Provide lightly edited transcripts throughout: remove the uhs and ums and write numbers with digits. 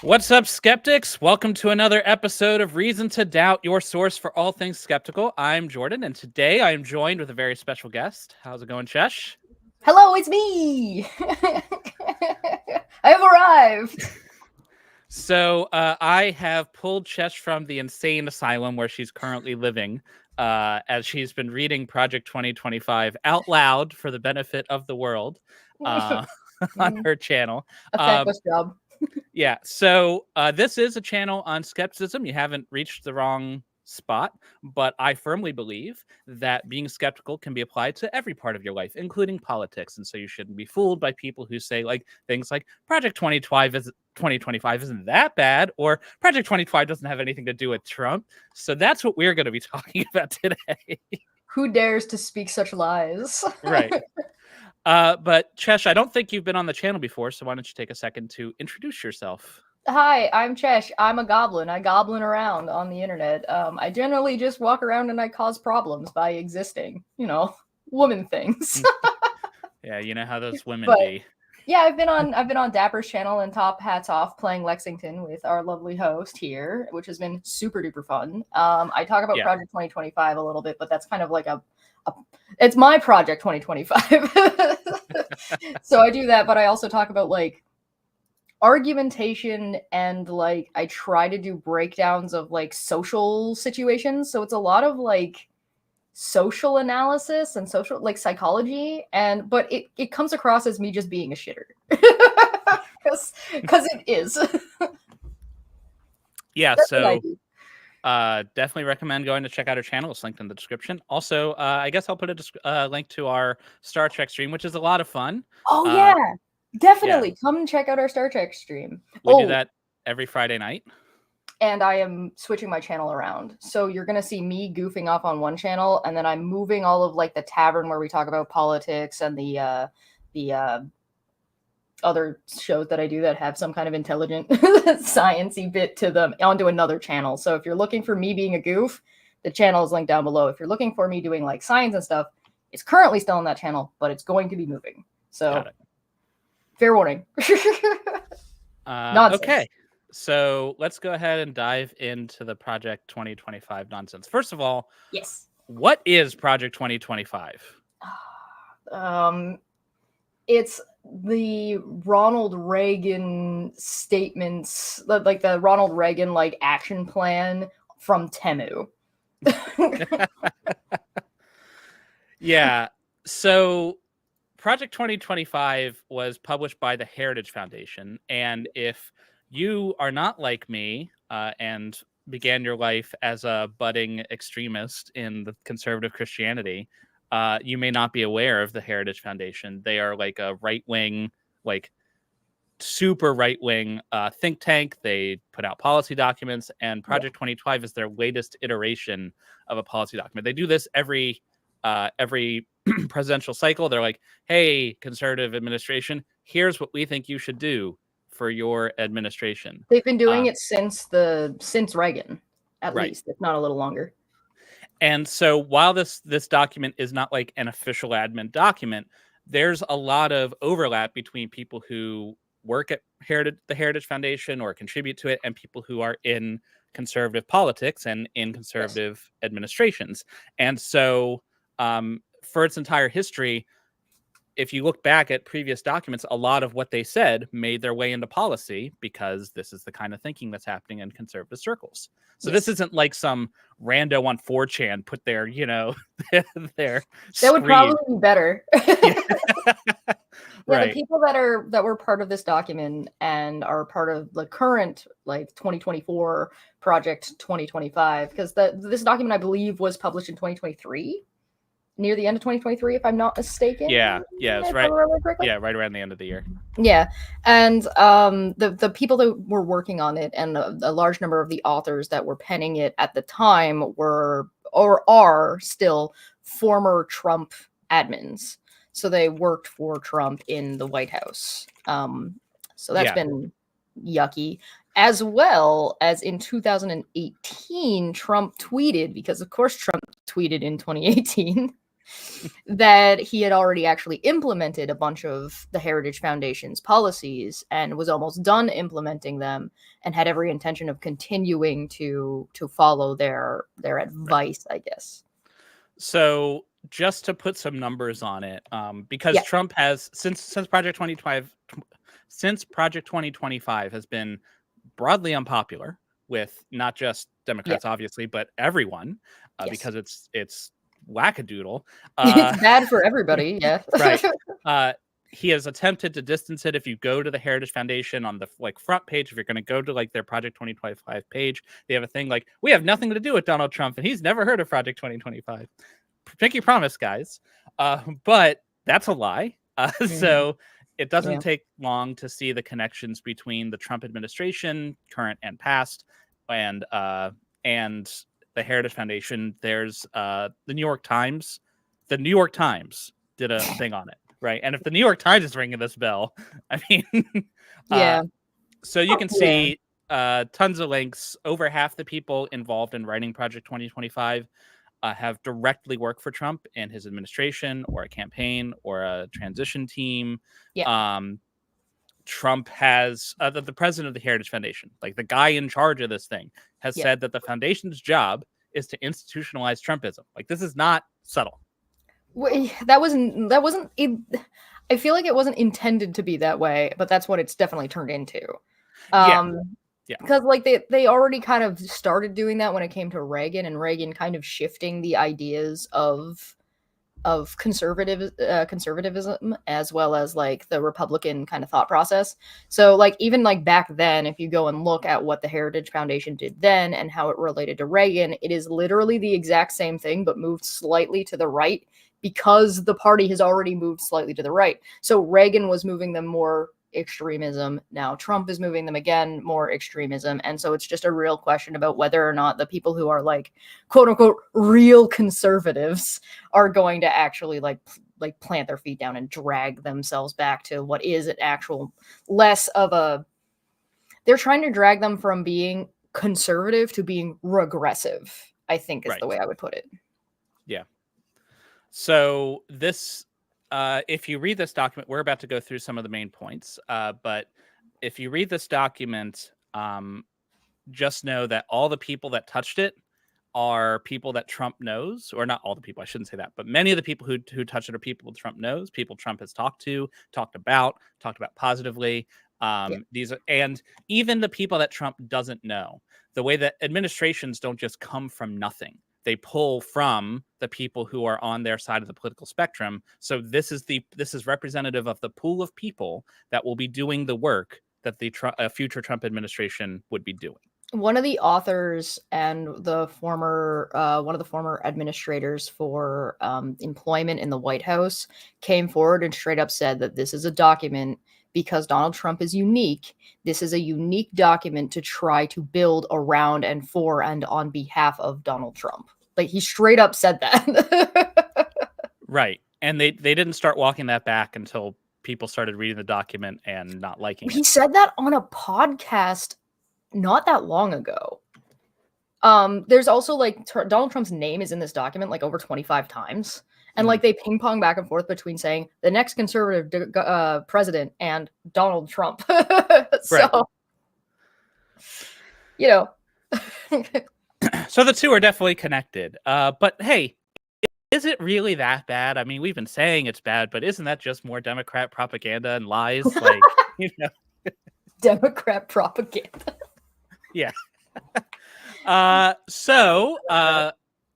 What's up, skeptics? Welcome to another episode of Reason to Doubt, your source for all things skeptical. I'm Jordan, and today I am joined with a very special guest. How's it going, Chesh? Hello, it's me! I have arrived! So I have pulled Chesh from the insane asylum where she's currently living, as she's been reading Project 2025 out loud for the benefit of the world on her channel. A thankless job. Yeah, so this is a channel on skepticism. You haven't reached the wrong spot, but I firmly believe that being skeptical can be applied to every part of your life, including politics. And so you shouldn't be fooled by people who say things like Project 2025 isn't that bad, or Project 2025 doesn't have anything to do with Trump. So that's what we're going to be talking about today. Who dares to speak such lies? Right. But Chesh, I don't think you've been on the channel before, so why don't you take a second to introduce yourself? Hi, I'm Chesh. I'm a goblin. I goblin around on the internet. I generally just walk around and I cause problems by existing. You know, woman things. Yeah, you know how those women be. Yeah, I've been on Dapper's channel and Top Hats Off playing Lexington with our lovely host here, which has been super duper fun. I talk about Project 2025 a little bit, but that's kind of like it's my Project 2025. So I do that, but I also talk about like argumentation and like I try to do breakdowns of like social situations. So it's a lot of like social analysis and social like psychology, but it comes across as me just being a shitter. because it is. Yeah, so definitely recommend going to check out our channel. It's linked in the description. Also, I guess I'll put a link to our Star Trek stream, which is a lot of fun. Oh yeah, definitely come and check out our Star Trek stream. We do that every Friday night. And I am switching my channel around. So you're going to see me goofing off on one channel, and then I'm moving all of like the tavern where we talk about politics and the other shows that I do that have some kind of intelligent science-y bit to them onto another channel. So if you're looking for me being a goof, the channel is linked down below. If you're looking for me doing like science and stuff, it's currently still on that channel, but it's going to be moving. So fair warning. Nonsense. Okay. So let's go ahead and dive into the Project 2025 nonsense. First of all, yes, what is Project 2025? It's the Ronald Reagan statements, like the Ronald Reagan like action plan from Temu. Yeah. So Project 2025 was published by the Heritage Foundation, and if you are not like me and began your life as a budding extremist in the conservative Christianity, you may not be aware of the Heritage Foundation. They are like a right-wing, like super right-wing think tank. They put out policy documents, and Project 2025 is their latest iteration of a policy document. They do this every presidential cycle. They're like, hey, conservative administration, here's what we think you should do for your administration. They've been doing it since Reagan, at least, if not a little longer. And so while this document is not like an official admin document, there's a lot of overlap between people who work at the Heritage Foundation or contribute to it and people who are in conservative politics and in conservative administrations. And so for its entire history, if you look back at previous documents, a lot of what they said made their way into policy because this is the kind of thinking that's happening in conservative circles. So this isn't like some rando on 4chan put their, their that would probably be better. Right. The people that were part of this document and are part of the current like 2024 Project 2025, because this document I believe was published in 2023. Near the end of 2023, if I'm not mistaken. Yeah, it's right. Yeah, right around the end of the year. Yeah, and the people that were working on it and a large number of the authors that were penning it at the time were or are still former Trump admins. So they worked for Trump in the White House. So that's been yucky. As well as in 2018, Trump tweeted, because of course Trump tweeted in 2018. that he had already actually implemented a bunch of the Heritage Foundation's policies and was almost done implementing them and had every intention of continuing to follow their advice, I guess. So just to put some numbers on it, because Yeah. Trump has since Project 2025 has been broadly unpopular with not just Yeah. Democrats, obviously, but everyone, Yes. because it's wackadoodle. It's bad for everybody. Yeah. Right. He has attempted to distance it. If you go to the Heritage Foundation on the front page, if you're going to go to their Project 2025 page, they have a thing like, we have nothing to do with Donald Trump and he's never heard of Project 2025. Pinky promise, guys. But that's a lie. So it doesn't take long to see the connections between the Trump administration, current and past, and the Heritage Foundation. There's the New York Times. The New York Times did a thing on it, right? And if the New York Times is ringing this bell, I mean, Yeah. so you can see tons of links. Over half the people involved in writing Project 2025 have directly worked for Trump and his administration, or a campaign, or a transition team. Yeah. Trump has the president of the Heritage Foundation, like the guy in charge of this thing, has said that the foundation's job is to institutionalize Trumpism. Like, this is not subtle. That wasn't I feel like it wasn't intended to be that way, but that's what it's definitely turned into. Yeah. Because they already kind of started doing that when it came to Reagan, and Reagan kind of shifting the ideas of conservatism, as well as the Republican kind of thought process. So even back then, if you go and look at what the Heritage Foundation did then and how it related to Reagan, it is literally the exact same thing, but moved slightly to the right, because the party has already moved slightly to the right. So Reagan was moving them more extremism. Now Trump is moving them again more extremism. And so it's just a real question about whether or not the people who are quote unquote real conservatives are going to actually plant their feet down and drag themselves back to what is an actual less of a, they're trying to drag them from being conservative to being regressive, I think is the way I would put it. Yeah. So this, if you read this document, we're about to go through some of the main points. But if you read this document, just know that all the people that touched it are people that Trump knows, or not all the people, I shouldn't say that, but many of the people who touch it are people Trump knows, people Trump has talked about positively. These are, and even the people that Trump doesn't know, the way that administrations don't just come from nothing. They pull from the people who are on their side of the political spectrum. So this is representative of the pool of people that will be doing the work that the future Trump administration would be doing. One of the authors and the former one of the former administrators for employment in the White House came forward and straight up said that this is a document because Donald Trump is unique. This is a unique document to try to build around and for and on behalf of Donald Trump. He straight up said that. Right. And they didn't start walking that back until people started reading the document and not liking it. He said that on a podcast not that long ago. There's also Donald Trump's name is in this document over 25 times. And they ping pong back and forth between saying the next conservative president and Donald Trump. So, So the two are definitely connected. But hey, is it really that bad? I mean, we've been saying it's bad, but isn't that just more Democrat propaganda and lies? Democrat propaganda. Yeah.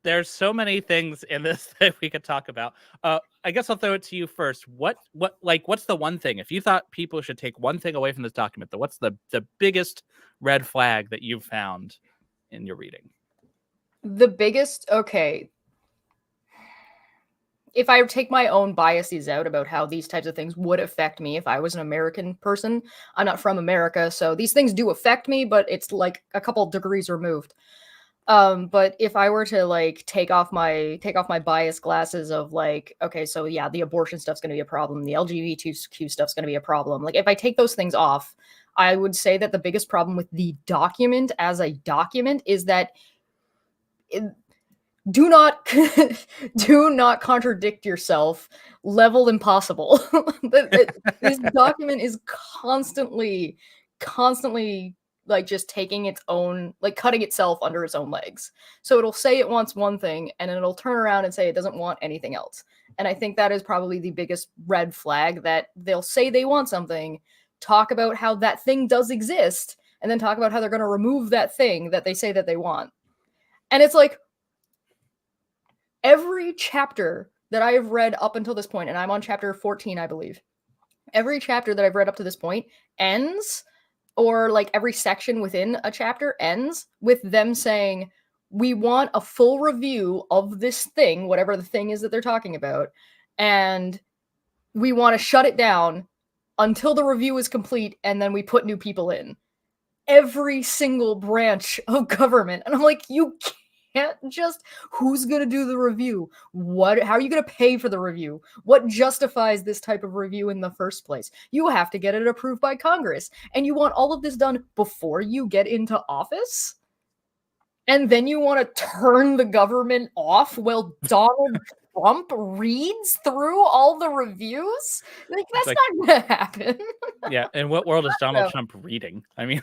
There's so many things in this that we could talk about. I guess I'll throw it to you first. What's the one thing, if you thought people should take one thing away from this document, what's the biggest red flag that you've found in your reading? The biggest, okay. If I take my own biases out about how these types of things would affect me if I was an American person, I'm not from America, so these things do affect me, but it's a couple degrees removed. But if I were to take off my bias glasses of okay, so yeah, the abortion stuff's going to be a problem, the LGBTQ stuff's going to be a problem. If I take those things off, I would say that the biggest problem with the document as a document is that do not do not contradict yourself. Level impossible. This document is constantly like just taking its own, like cutting itself under its own legs. So it'll say it wants one thing and then it'll turn around and say it doesn't want anything else. And I think that is probably the biggest red flag, that they'll say they want something, talk about how that thing does exist, and then talk about how they're going to remove that thing that they say that they want. And it's like, every chapter that I have read up until this point, and I'm on chapter 14, I believe. Every chapter that I've read up to this point ends, or like every section within a chapter ends with them saying, we want a full review of this thing, whatever the thing is that they're talking about, and we want to shut it down until the review is complete, and then we put new people in. Every single branch of government. And I'm like, you can't just, who's going to do the review? How are you going to pay for the review? What justifies this type of review in the first place? You have to get it approved by Congress. And you want all of this done before you get into office? And then you want to turn the government off while Donald Trump reads through all the reviews? Like, that's like, not going to happen. Yeah, in what world is Donald Trump reading? I mean,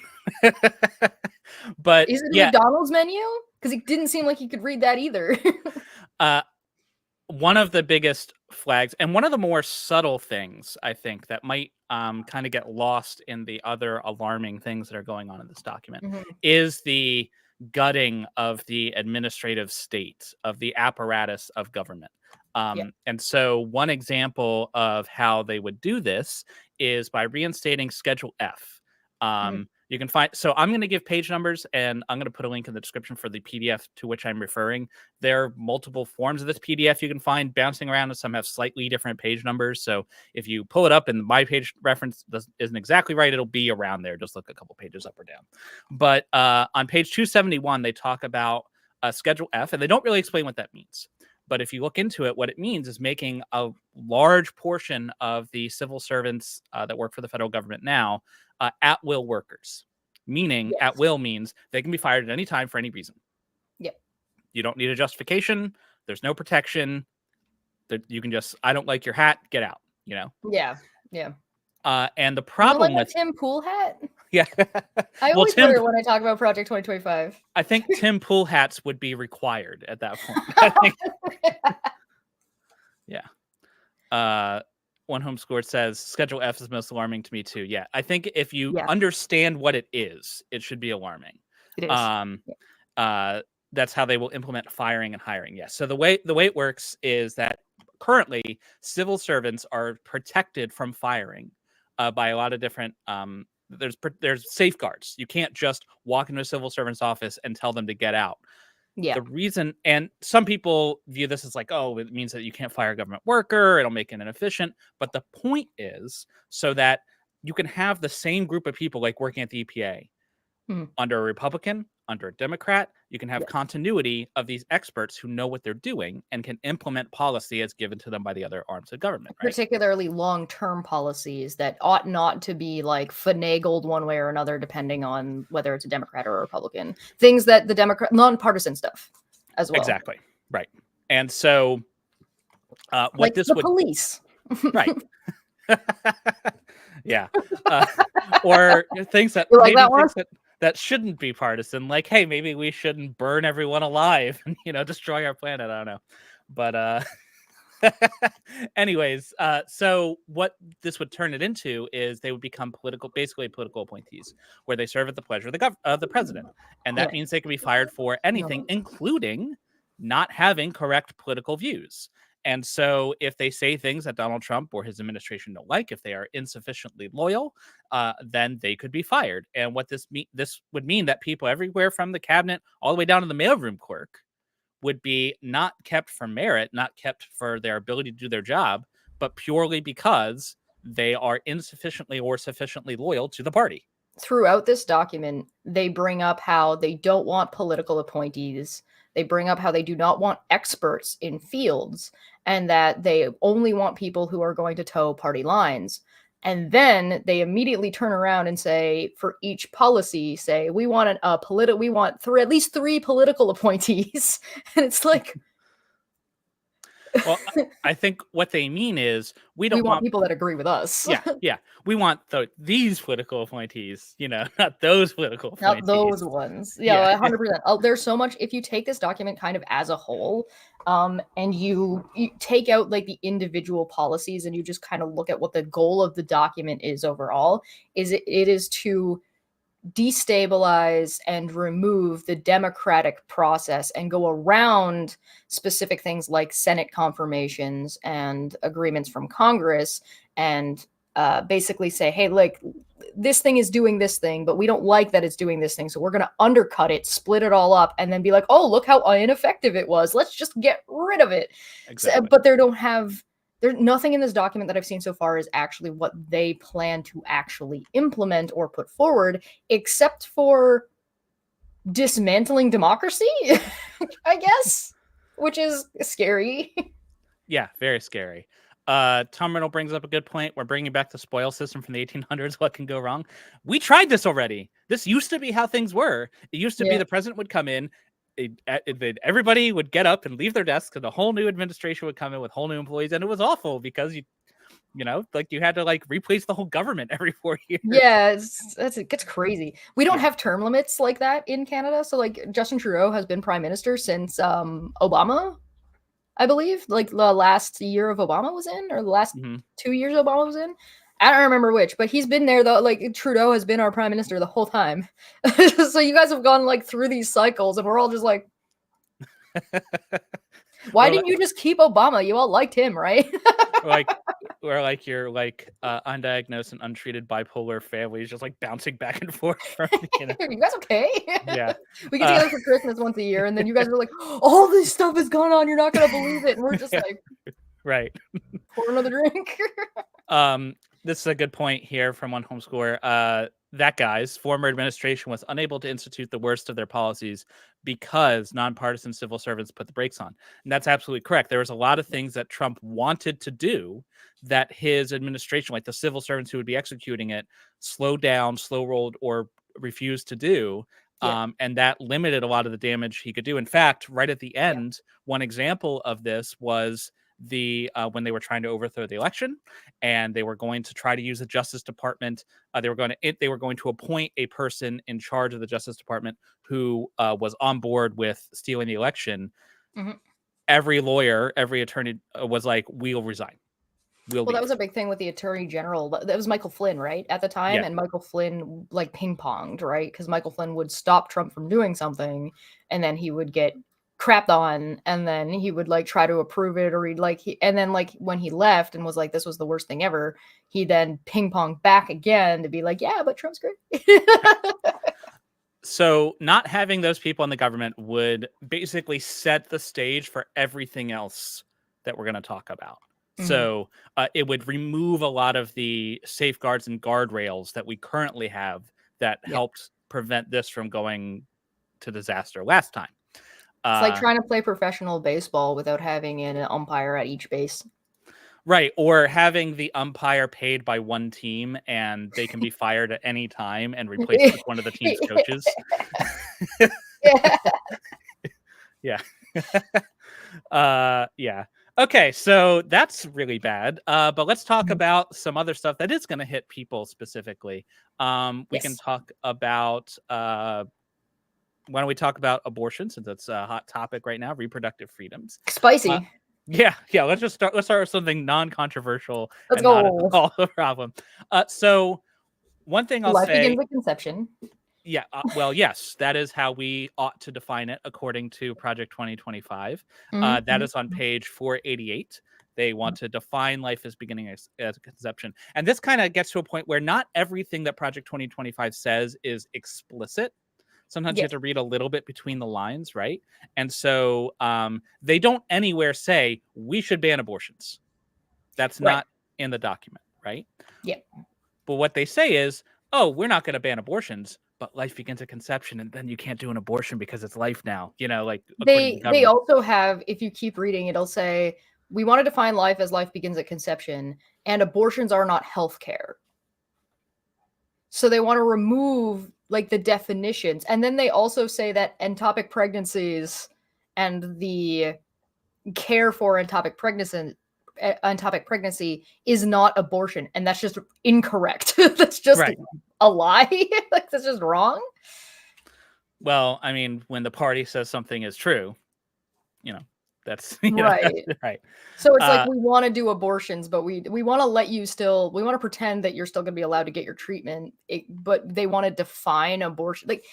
but is it in yeah, the McDonald's menu? Because it didn't seem like he could read that either. One of the biggest flags, and one of the more subtle things, I think, that might kind of get lost in the other alarming things that are going on in this document, is the gutting of the administrative state, of the apparatus of government. And so one example of how they would do this is by reinstating Schedule F. You can find, so I'm going to give page numbers, and I'm going to put a link in the description for the PDF to which I'm referring. There are multiple forms of this PDF you can find bouncing around, and some have slightly different page numbers. So if you pull it up and my page reference isn't exactly right, it'll be around there. Just look a couple pages up or down. But on page 271, they talk about Schedule F, and they don't really explain what that means. But if you look into it, what it means is making a large portion of the civil servants that work for the federal government now at-will workers. Meaning, at-will means they can be fired at any time for any reason. Yep. You don't need a justification. There's no protection. You can just, I don't like your hat, get out, you know? Yeah. And the problem with Tim Pool hat? Yeah. I always wonder when I talk about Project 2025. I think Tim Pool hats would be required at that point. I think. Yeah. One homeschooler says Schedule F is most alarming to me too. Yeah. I think if you understand what it is, it should be alarming. It is. That's how they will implement firing and hiring. Yes. So the way it works is that currently civil servants are protected from firing by a lot of different there's safeguards. You can't just walk into a civil servant's office and tell them to get out. Yeah. The reason, and some people view this as like, oh, it means that you can't fire a government worker, it'll make it inefficient. But the point is so that you can have the same group of people like working at the EPA under a Republican, under a Democrat. You can have continuity of these experts who know what they're doing and can implement policy as given to them by the other arms of government. Right? Particularly long-term policies that ought not to be like finagled one way or another, depending on whether it's a Democrat or a Republican. Things that the Democrat, nonpartisan stuff as well. Exactly. Right. And so what like this the would police. Right. Yeah. Or things that you like that one? That shouldn't be partisan, like, hey, maybe we shouldn't burn everyone alive and, destroy our planet. I don't know. But anyways, so what this would turn it into is they would become basically political appointees, where they serve at the pleasure of the president. And that means they can be fired for anything, including not having correct political views. And so if they say things that Donald Trump or his administration don't like, if they are insufficiently loyal, then they could be fired. And what this would mean that people everywhere from the cabinet all the way down to the mailroom clerk would be not kept for merit, not kept for their ability to do their job, but purely because they are insufficiently or sufficiently loyal to the party. Throughout this document, they bring up how they don't want political appointees. They bring up how they do not want experts in fields, and that they only want people who are going to toe party lines. And then they immediately turn around and say, for each policy, say we want we want at least 3 political appointees, and it's like, Well, I think what they mean is we we don't want want. people that agree with us. Yeah, we want these political appointees, not those political Not those appointees. ones. Yeah, Yeah, 100%. Oh, there's so much. If you take this document kind of as a whole, and you take out like the individual policies and you just kind of look at what the goal of the document is overall, it is to destabilize and remove the democratic process and go around specific things like Senate confirmations and agreements from Congress, and basically say, hey, like, this thing is doing this thing, but we don't like that it's doing this thing. So we're going to undercut it, split it all up, and then be like, oh, look how ineffective it was. Let's just get rid of it. exactly. But there's nothing in this document that I've seen so far is actually what they plan to actually implement or put forward, except for dismantling democracy, I guess, which is scary. Yeah, very scary. Tom Riddle brings up a good point. We're bringing back the spoil system from the 1800s. What can go wrong? We tried this already. This used to be how things were. It used to be the president would come in, everybody would get up and leave their desks, and a whole new administration would come in with whole new employees, and it was awful because you had to replace the whole government every 4 years. Yeah, it gets crazy. We don't have term limits like that in Canada. So like Justin Trudeau has been prime minister since Obama, I believe, like the last year of Obama was in, or the last 2 years Obama was in. I don't remember which, but he's been there though. Like Trudeau has been our prime minister the whole time. So you guys have gone through these cycles, and we're all just like, why didn't you just keep Obama? You all liked him, right? Or you're undiagnosed and untreated bipolar families just bouncing back and forth from, you guys okay? Yeah. We get together for Christmas once a year, and then you guys are like, all this stuff is going on, you're not gonna believe it. And we're just like, right. Pour another drink. This is a good point here from one homeschooler. That guy's former administration was unable to institute the worst of their policies because nonpartisan civil servants put the brakes on. And that's absolutely correct. There was a lot of things that Trump wanted to do that his administration, like the civil servants who would be executing it, slowed down, slow rolled, or refused to do. Yeah. And that limited a lot of the damage he could do. In fact, right at the end, one example of this was when they were trying to overthrow the election, and they were going to try to use the Justice Department. They were going to appoint a person in charge of the Justice Department who was on board with stealing the election. Mm-hmm. Every lawyer, every attorney was like, "We'll resign." Well, that was a big thing with the Attorney General. That was Michael Flynn, right, at the time, and Michael Flynn ping-ponged, right, because Michael Flynn would stop Trump from doing something, and then he would get crapped on, and then he would try to approve it, or and then when he left and was like, this was the worst thing ever, he then ping-ponged back again to be like, yeah, but Trump's great. So not having those people in the government would basically set the stage for everything else that we're going to talk about. Mm-hmm. So it would remove a lot of the safeguards and guardrails that we currently have that helped prevent this from going to disaster last time. It's like trying to play professional baseball without having an umpire at each base. Right, or having the umpire paid by one team and they can be fired at any time and replaced with one of the team's coaches. Yeah. Yeah. Okay, so that's really bad. But let's talk about some other stuff that is going to hit people specifically. We can talk about... why don't we talk about abortion, since it's a hot topic right now, reproductive freedoms. Spicy. Yeah. Let's start with something non-controversial. Let's go. Not all the problem. So one thing I'll Life say... begins with conception. Yeah. Well, yes, that is how we ought to define it according to Project 2025. That is on page 488. They want to define life as beginning as conception. And this kind of gets to a point where not everything that Project 2025 says is explicit. Sometimes you have to read a little bit between the lines, right? And so they don't anywhere say we should ban abortions. That's not in the document, right? Yeah. But what they say is, oh, we're not going to ban abortions, but life begins at conception, and then you can't do an abortion because it's life now. They also have, if you keep reading, it'll say we want to define life as life begins at conception, and abortions are not healthcare. So they want to remove like the definitions. And then they also say that ectopic pregnancies and the care for ectopic pregnancy is not abortion, and that's just incorrect. That's just Right. a lie. Like, that's just wrong. Well, I mean, when the party says something is true, that's Right. right. So it's like, we want to do abortions, but we want to let you still, we want to pretend that you're still going to be allowed to get your treatment, but they want to define abortion. Like,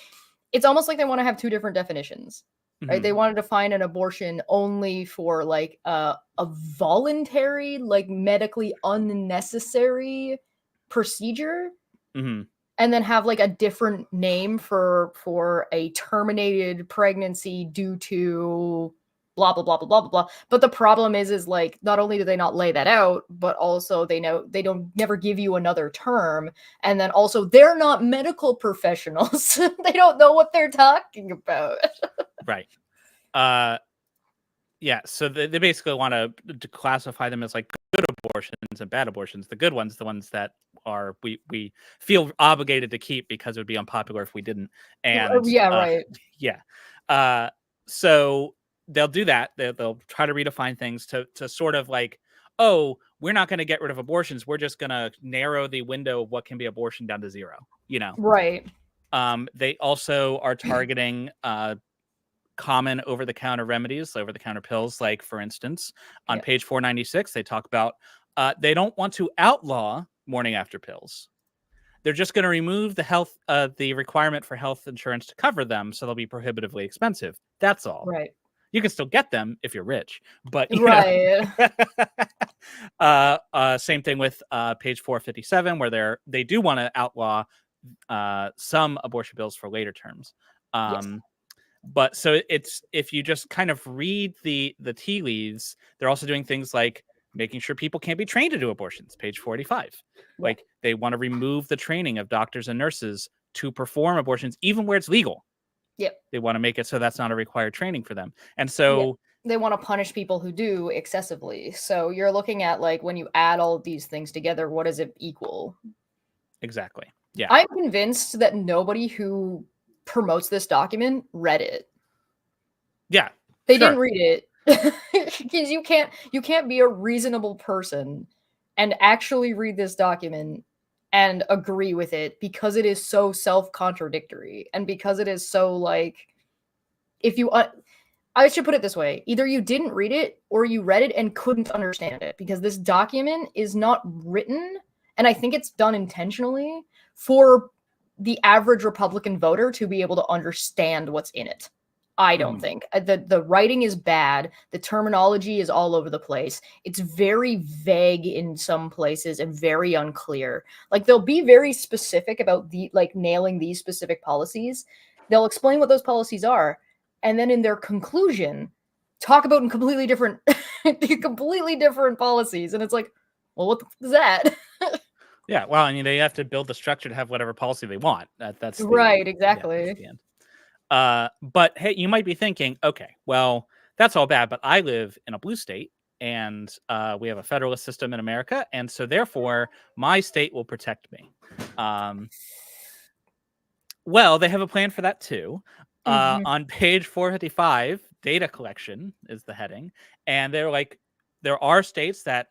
it's almost like they want to have two different definitions, right? They want to define an abortion only for like a voluntary, like medically unnecessary procedure, and then have like a different name for a terminated pregnancy due to blah blah blah blah blah blah. But the problem is like, not only do they not lay that out, but also they don't never give you another term, and then also they're not medical professionals. They don't know what they're talking about. Right. Yeah, so they basically want to classify them as like good abortions and bad abortions. The good ones, the ones that are we feel obligated to keep because it would be unpopular if we didn't. And yeah, right. Yeah. So they'll do that. They'll try to redefine things to sort of like, oh, we're not going to get rid of abortions. We're just going to narrow the window of what can be abortion down to zero. Right. They also are targeting common over-the-counter remedies, over-the-counter pills. Like, for instance, on page 496, they talk about they don't want to outlaw morning after pills. They're just going to remove the requirement for health insurance to cover them, so they'll be prohibitively expensive. That's all. Right. You can still get them if you're rich, but right. Same thing with page 457, where they do want to outlaw some abortion bills for later terms. Yes. But so it's, if you just kind of read the tea leaves, they're also doing things like making sure people can't be trained to do abortions. Page 45. Like, they want to remove the training of doctors and nurses to perform abortions, even where it's legal. Yep. They want to make it so that's not a required training for them. And so they want to punish people who do excessively. So you're looking at, like, when you add all of these things together, what does it equal? Exactly. Yeah. I'm convinced that nobody who promotes this document read it. Yeah. They didn't read it. Because you can't be a reasonable person and actually read this document and agree with it, because it is so self-contradictory, and because it is so, like, if you I should put it this way: either you didn't read it or you read it and couldn't understand it, because this document is not written, and I think it's done intentionally, for the average Republican voter to be able to understand what's in it. I don't think. The writing is bad. The terminology is all over the place. It's very vague in some places and very unclear. Like, they'll be very specific about nailing these specific policies. They'll explain what those policies are, and then in their conclusion, talk about completely different policies. And it's like, well, what is that? Yeah, well, I mean, they have to build the structure to have whatever policy they want. That's right, exactly. Yeah, the end. But hey, you might be thinking, okay, well, that's all bad, but I live in a blue state, and we have a federalist system in America, and so therefore my state will protect me. Well, they have a plan for that too. On page 455, data collection is the heading, and they're like, there are states that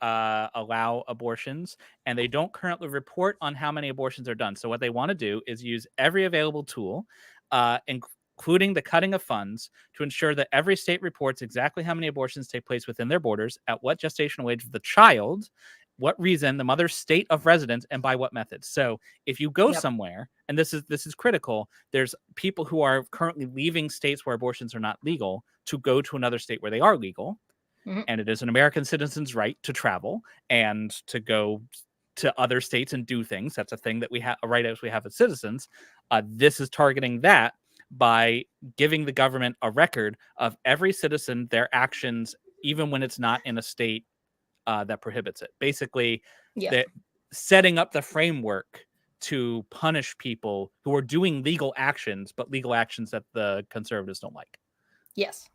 allow abortions, and they don't currently report on how many abortions are done. So what they want to do is use every available tool, including the cutting of funds, to ensure that every state reports exactly how many abortions take place within their borders, at what gestational age of the child, what reason, the mother's state of residence, and by what method. So if you go somewhere, and this is critical, there's people who are currently leaving states where abortions are not legal to go to another state where they are legal. And it is an American citizen's right to travel and to go to other states and do things. That's a thing that we have, a right as we have as citizens. This is targeting that by giving the government a record of every citizen, their actions, even when it's not in a state that prohibits it. Basically, setting up the framework to punish people who are doing legal actions, but legal actions that the conservatives don't like. Yes.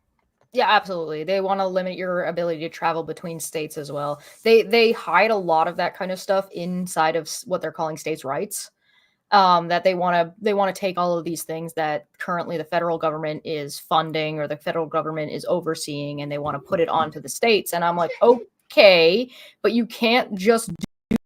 Yeah, absolutely. They want to limit your ability to travel between states as well. They hide a lot of that kind of stuff inside of what they're calling states' rights. That they want to take all of these things that currently the federal government is funding or the federal government is overseeing, and they want to put it onto the states. And I'm like, okay, but you can't just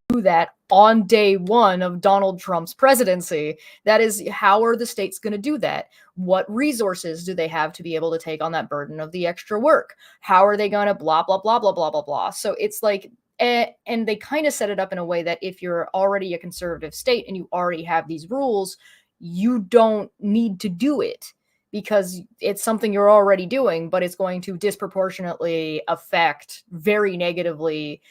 do that on day one of Donald Trump's presidency. That is, how are the states going to do that? What resources do they have to be able to take on that burden of the extra work? How are they going to blah, blah, blah, blah, blah, blah, blah? So it's like, and they kind of set it up in a way that if you're already a conservative state and you already have these rules, you don't need to do it because it's something you're already doing, but it's going to disproportionately affect very negatively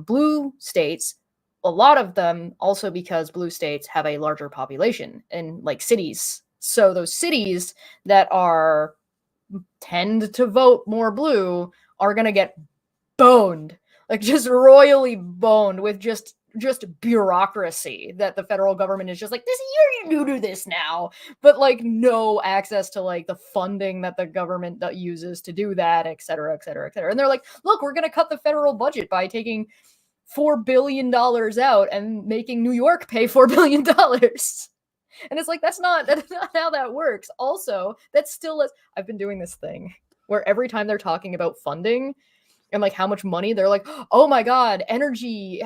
blue states, a lot of them also because blue states have a larger population in like cities. So those cities that are tend to vote more blue are going to get boned, like just royally boned with just bureaucracy that the federal government is just like, this you do this now, but like no access to like the funding that the government uses to do that, et cetera, et cetera, et cetera. And they're like, look, we're going to cut the federal budget by taking $4 billion out and making New York pay $4 billion. And it's like, that's not how that works. Also, that's still, I've been doing this thing where every time they're talking about funding and like how much money, they're like, oh my God, energy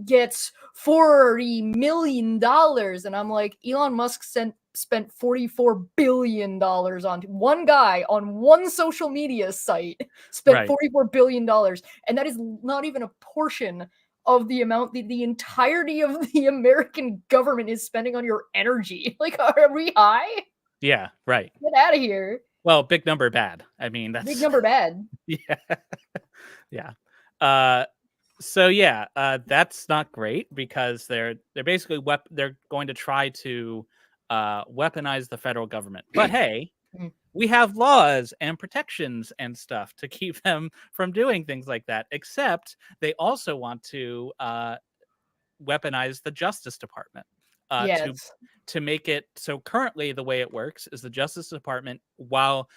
gets $40 million. And I'm like, Elon Musk spent $44 billion on one guy on one social media site, spent Right. $44 billion. And that is not even a portion of the amount the entirety of the American government is spending on your energy. Like, are we high? Yeah, right. Get out of here. Well, big number bad. I mean, Big that's number bad. yeah. Yeah. So yeah, that's not great because they're basically they're going to try to weaponize the federal government. But hey, Mm. we have laws and protections and stuff to keep them from doing things like that. Except they also want to weaponize the Justice Department uh, to Yes. to make it so. Currently, the way it works is the Justice Department, while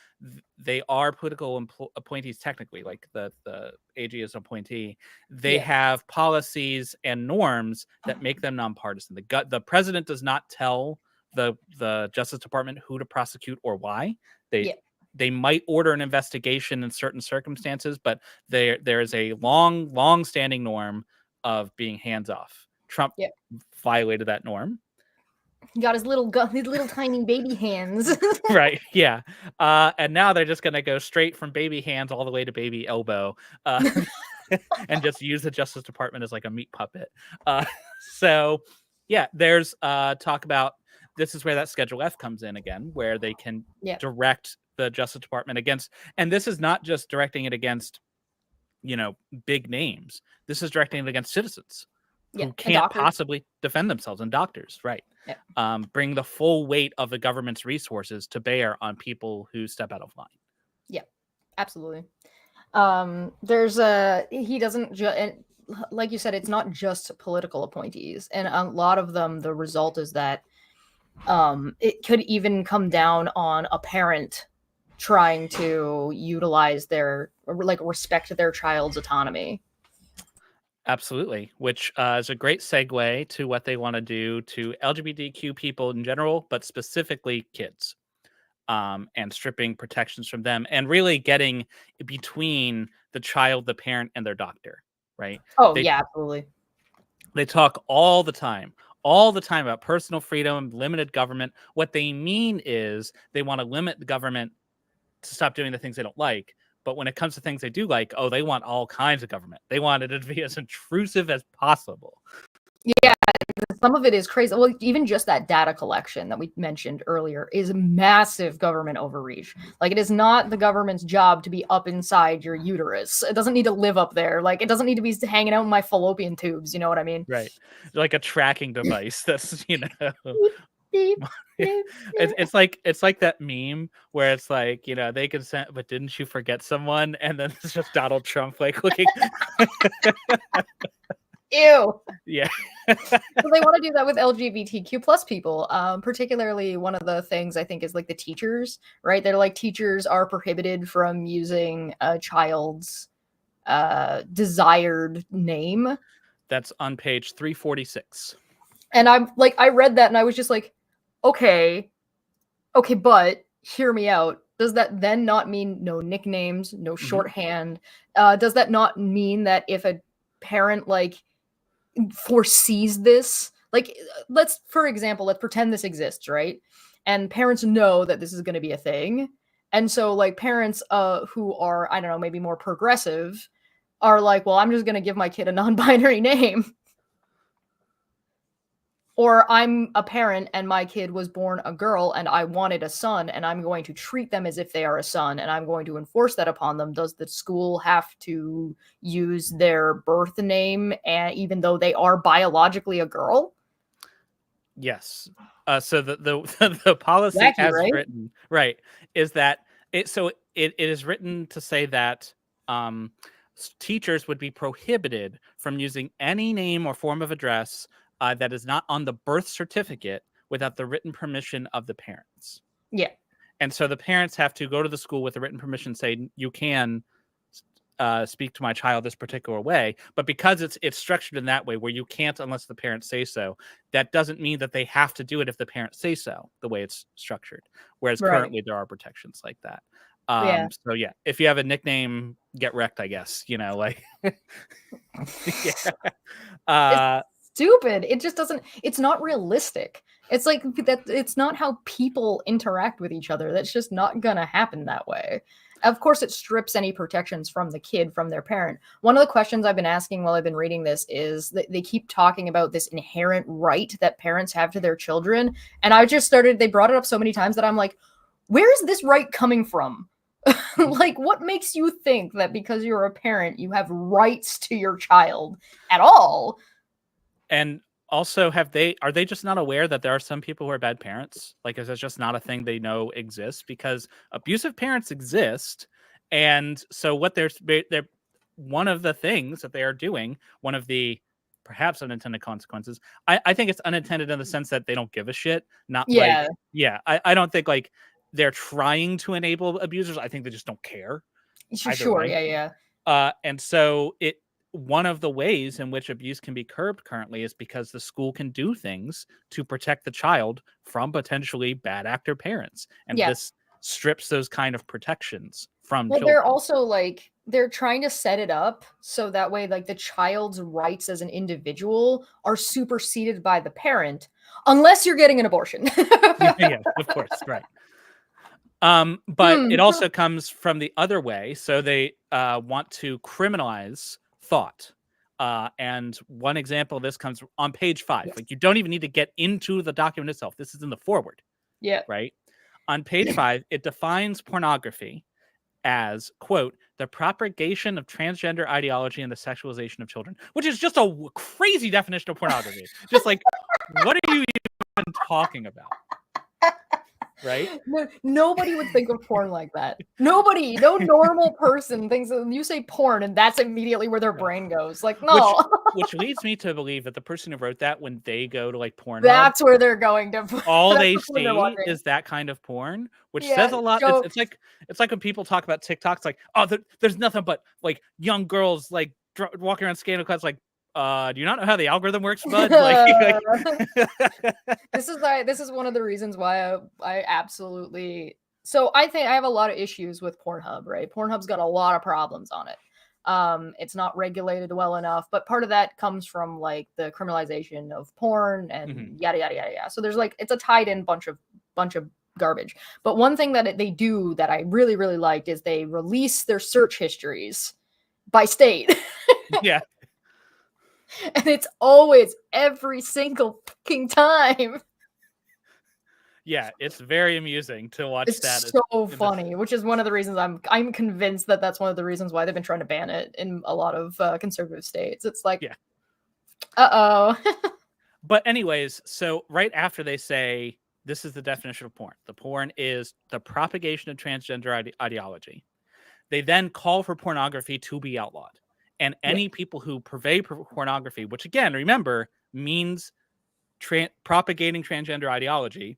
they are political appointees technically, like the AG is an appointee, they Yeah. have policies and norms that make them nonpartisan. The president does not tell the Justice Department who to prosecute or why. They Yeah. they might order an investigation in certain circumstances, but there is a long standing norm of being hands off. Trump Yeah. violated that norm. He got his little tiny baby hands. Right. Yeah. And now they're just going to go straight from baby hands all the way to baby elbow uh, and just use the Justice Department as like a meat puppet. So, yeah, there's talk about this is where that Schedule F comes in again, where they can Yeah. direct the Justice Department against. And this is not just directing it against, big names. This is directing it against citizens Yeah. who And can't doctors. possibly defend themselves, and doctors, right? Yeah. Bring the full weight of the government's resources to bear on people who step out of line. Yeah. Absolutely. There's a he doesn't like you said, it's not just political appointees, and a lot of them, the result is that it could even come down on a parent trying to utilize their like respect their child's autonomy. Absolutely, which is a great segue to what they want to do to LGBTQ people in general, but specifically kids, and stripping protections from them and really getting between the child, the parent, and their doctor, right? Oh They yeah, absolutely. They talk all the time about personal freedom, limited government. What they mean is they want to limit the government to stop doing the things they don't like. But when it comes to things they do like, oh, they want all kinds of government. They want it to be as intrusive as possible. Yeah, some of it is crazy. Well, even just that data collection that we mentioned earlier is massive government overreach. Like, it is not the government's job to be up inside your uterus. It doesn't need to live up there. Like, it doesn't need to be hanging out in my fallopian tubes. You know what I mean? Right. Like a tracking device that's, Beep, beep, it's like that meme where it's like, they consent, but didn't you forget someone? And then it's just Donald Trump like looking. Ew. Yeah. So they want to do that with LGBTQ plus people. Particularly one of the things I think is like the teachers, right? They're like teachers are prohibited from using a child's desired name. That's on page 346. And I'm like, I read that and I was just like, okay, but hear me out. Does that then not mean no nicknames, no shorthand? Does that not mean that if a parent like foresees this, like let's for example, let's pretend this exists, right? And parents know that this is going to be a thing. And so like parents who are, I don't know, maybe more progressive are like, well, I'm just going to give my kid a non-binary name. Or I'm a parent and my kid was born a girl and I wanted a son and I'm going to treat them as if they are a son and I'm going to enforce that upon them. Does the school have to use their birth name and even though they are biologically a girl? Yes. So the policy Wacky, as right? written, right, is that it is written to say that teachers would be prohibited from using any name or form of address that is not on the birth certificate without the written permission of the parents. Yeah. And so the parents have to go to the school with a written permission, say you can speak to my child this particular way. But because it's structured in that way, where you can't unless the parents say so, that doesn't mean that they have to do it if the parents say so. The way it's structured, whereas Right. currently there are protections like that. Yeah. So yeah, if you have a nickname, get wrecked, I guess. Like yeah. It's stupid. It just doesn't, it's not realistic. It's like that, it's not how people interact with each other. That's just not gonna happen that way. Of course, it strips any protections from the kid, from their parent. One of the questions I've been asking while I've been reading this is that they keep talking about this inherent right that parents have to their children. And I just started, they brought it up so many times that I'm like, where is this right coming from? Like, what makes you think that because you're a parent, you have rights to your child at all? And also, are they just not aware that there are some people who are bad parents? Like, is that just not a thing they know exists? Because abusive parents exist, and so what they're one of the things that they are doing, one of the perhaps unintended consequences. I think it's unintended in the sense that they don't give a shit. Not like, Yeah, yeah, I don't think like they're trying to enable abusers. I think they just don't care either sure, way. yeah, yeah. And so one of the ways in which abuse can be curbed currently is because the school can do things to protect the child from potentially bad actor parents. And Yeah. this strips those kind of protections from Well, they're children. also like they're trying to set it up so that way like the child's rights as an individual are superseded by the parent unless you're getting an abortion. Yeah, of course, right. But it Hmm. also comes from the other way. So they want to criminalize thought. And one example of this comes on page 5. Yes. Like, you don't even need to get into the document itself. This is in the forward, Yeah. right? On page 5, it defines pornography as, quote, the propagation of transgender ideology and the sexualization of children, which is just a crazy definition of pornography. Just like, what are you even talking about? Right? Nobody would think of porn like that. Nobody, no normal person thinks that you say porn and that's immediately where their brain goes. Like, no. Which leads me to believe that the person who wrote that, when they go to like Pornhub, That's where they're going to. all That's they the porn they're see watching. is that kind of porn, which Yeah. says a lot. So It's like when people talk about TikTok, it's like, oh, there's nothing but like young girls like walking around skating class. Like, do you not know how the algorithm works, bud? this is one of the reasons why I absolutely. So I think I have a lot of issues with Pornhub. Right, Pornhub's got a lot of problems on it. It's not regulated well enough, but part of that comes from like the criminalization of porn and yada yada yada yada. So there's like it's a tied in bunch of garbage. But one thing that they do that I really really liked is they release their search histories by state. Yeah. And it's always every single fucking time. Yeah, it's very amusing to watch It's that. so funny, which is one of the reasons I'm convinced that that's one of the reasons why they've been trying to ban it in a lot of conservative states. It's like, yeah. Uh-oh. But anyways, so right after they say this is the definition of porn, the porn is the propagation of transgender ideology. They then call for pornography to be outlawed. And any people who purvey pornography, which again, remember, means propagating transgender ideology,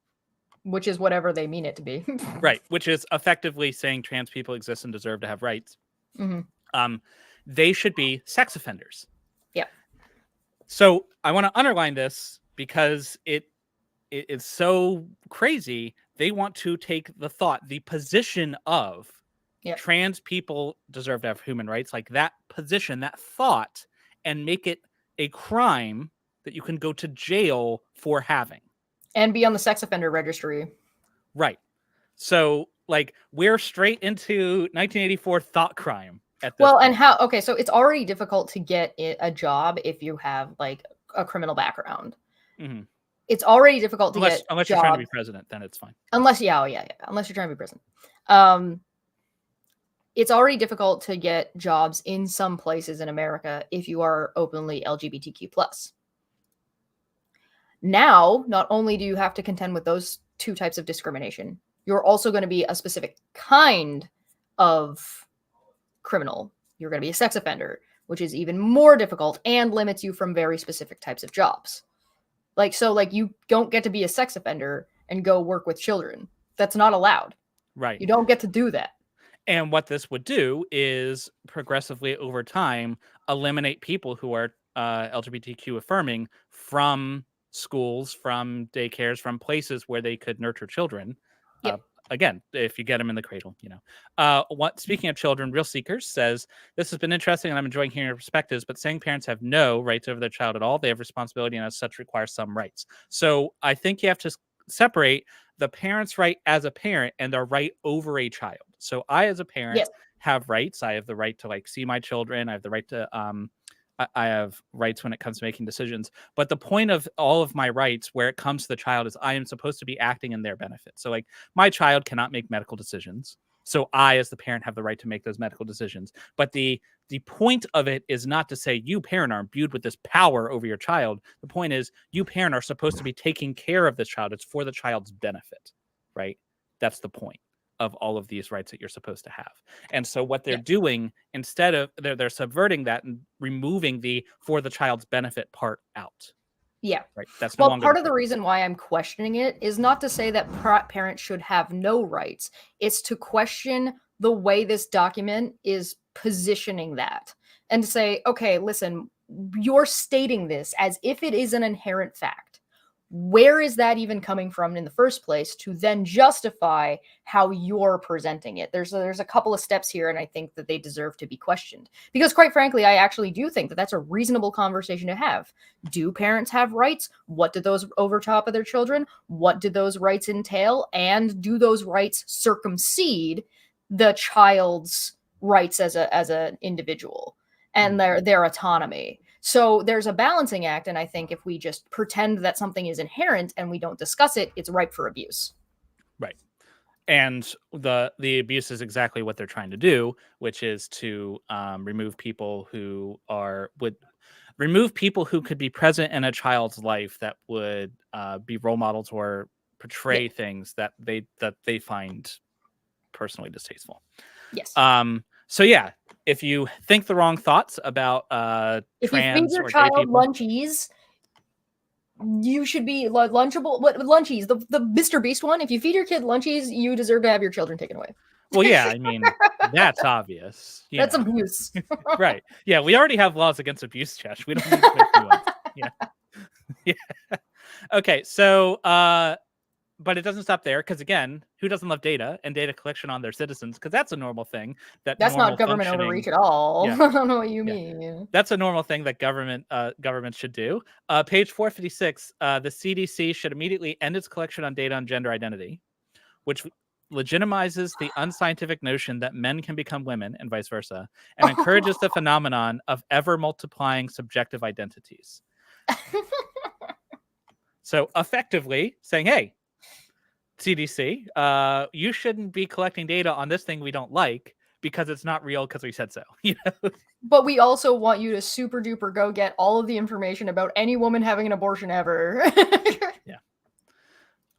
which is whatever they mean it to be. right? Which is effectively saying trans people exist and deserve to have rights. Mm-hmm. They should be sex offenders. Yeah. So I want to underline this because it is so crazy. They want to take the position of trans people deserve to have human rights, like that position, that thought, and make it a crime that you can go to jail for having. And be on the sex offender registry. Right. So, like, we're straight into 1984 thought crime at this point. And how, okay, so it's already difficult to get a job if you have, like, a criminal background. Mm-hmm. It's already difficult to get unless you're trying to be president, then it's fine. Unless, yeah, unless you're trying to be president. It's already difficult to get jobs in some places in America if you are openly LGBTQ+. Now, not only do you have to contend with those two types of discrimination, you're also going to be a specific kind of criminal. You're going to be a sex offender, which is even more difficult and limits you from very specific types of jobs. Like, so, like, you don't get to be a sex offender and go work with children. That's not allowed. Right. You don't get to do that. And what this would do is progressively over time eliminate people who are LGBTQ affirming from schools, from daycares, from places where they could nurture children. Yep. Again, if you get them in the cradle, speaking of children, Real Seekers says, this has been interesting and I'm enjoying hearing your perspectives, but saying parents have no rights over their child at all, they have responsibility and as such require some rights. So I think you have to separate the parent's right as a parent and their right over a child. So I, as a parent, have rights. I have the right to, like, see my children. I have the right to, I have rights when it comes to making decisions. But the point of all of my rights where it comes to the child is I am supposed to be acting in their benefit. So, like, my child cannot make medical decisions. So I, as the parent, have the right to make those medical decisions. But the point of it is not to say you, parent, are imbued with this power over your child. The point is you, parent, are supposed to be taking care of this child. It's for the child's benefit, right? That's the point of all of these rights that you're supposed to have. And so what they're doing, instead of, they're subverting that and removing the for the child's benefit part out. Yeah. Right. That's no longer part of the reason why I'm questioning it is not to say that parents should have no rights. It's to question the way this document is positioning that and to say, okay, listen, you're stating this as if it is an inherent fact. Where is that even coming from in the first place to then justify how you're presenting it? There's a couple of steps here, and I think that they deserve to be questioned. Because quite frankly, I actually do think that that's a reasonable conversation to have. Do parents have rights? What do those overtop of their children? What do those rights entail? And do those rights circumsede the child's rights as an individual and their autonomy? So there's a balancing act, and I think if we just pretend that something is inherent and we don't discuss it, it's ripe for abuse. Right. And the abuse is exactly what they're trying to do, which is to remove people who could be present in a child's life that would be role models or portray things that they find personally distasteful. Yes. So yeah, if you think the wrong thoughts about if trans you feed your or child gay people, lunchies, you should be lunchable. What lunchies? The Mr. Beast one. If you feed your kid lunchies, you deserve to have your children taken away. Well, yeah, I mean that's obvious. That's abuse, right? Yeah, we already have laws against abuse, Chesh. We don't need to make new ones. Yeah. Okay, so but it doesn't stop there because, again, who doesn't love data and data collection on their citizens? Because that's a normal thing. That's not government overreach at all. Yeah. I don't know what you mean. That's a normal thing that government should do. Page 456, the CDC should immediately end its collection on data on gender identity, which legitimizes the unscientific notion that men can become women and vice versa, and encourages the phenomenon of ever-multiplying subjective identities. So effectively saying, hey, CDC, you shouldn't be collecting data on this thing we don't like because it's not real because we said so. But we also want you to super duper go get all of the information about any woman having an abortion ever. Yeah.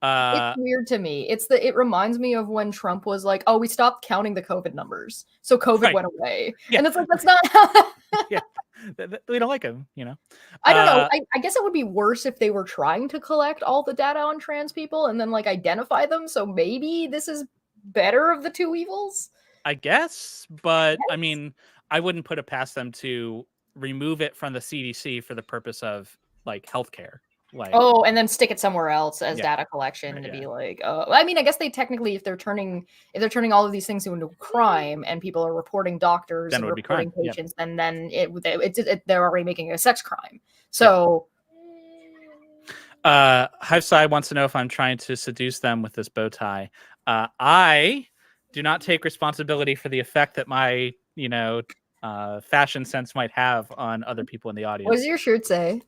It's weird to me. It reminds me of when Trump was like, "Oh, we stopped counting the COVID numbers, so COVID went away," and it's like that's not how. Yeah, we don't like him, you know. I don't know. I guess it would be worse if they were trying to collect all the data on trans people and then like identify them. So maybe this is better of the two evils. I guess, but I Yes. mean, I wouldn't put it past them to remove it from the CDC for the purpose of like healthcare. Like, Oh, and then stick it somewhere else as yeah, data collection to yeah, be like, I mean, I guess they technically, if they're turning all of these things into crime and people are reporting doctors then it and would be crime. reporting Yep. patients, then they're already making it a sex crime. So, Hive Side wants to know if I'm trying to seduce them with this bow tie. I do not take responsibility for the effect that my, fashion sense might have on other people in the audience. what does your shirt say?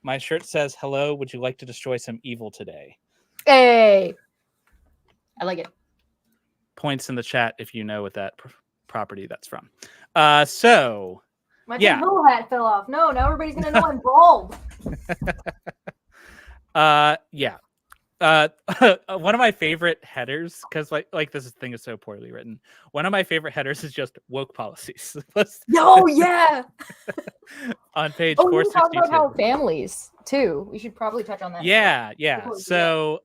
My shirt says, "Hello, would you like to destroy some evil today?" Hey, I like it. Points in the chat if you know what that property that's from. So My yeah, tinfoil hat fell off. No, now everybody's gonna know I'm bald. yeah. One of my favorite headers, because like this thing is so poorly written. One of my favorite headers is just woke policies. Oh yeah. On page Oh, we can talk 462. about how families too. We should probably touch on that. Yeah. Before we do So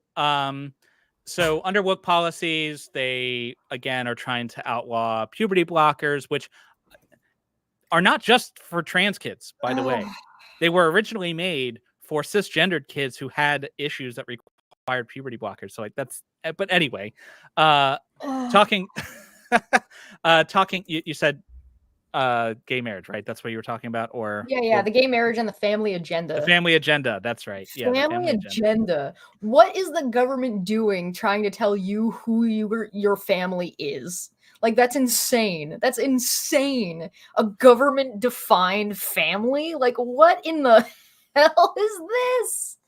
so under woke policies, they again are trying to outlaw puberty blockers, which are not just for trans kids, by the way. They were originally made for cisgendered kids who had issues that required puberty blockers. So like that's, but anyway, talking, you said gay marriage, right? That's what you were talking about, or Yeah, the gay marriage and the family agenda. The family agenda. That's right. Yeah, the family agenda. What is the government doing trying to tell you who your family is? Like, that's insane. That's insane. A government defined family? Like, what in the hell is this?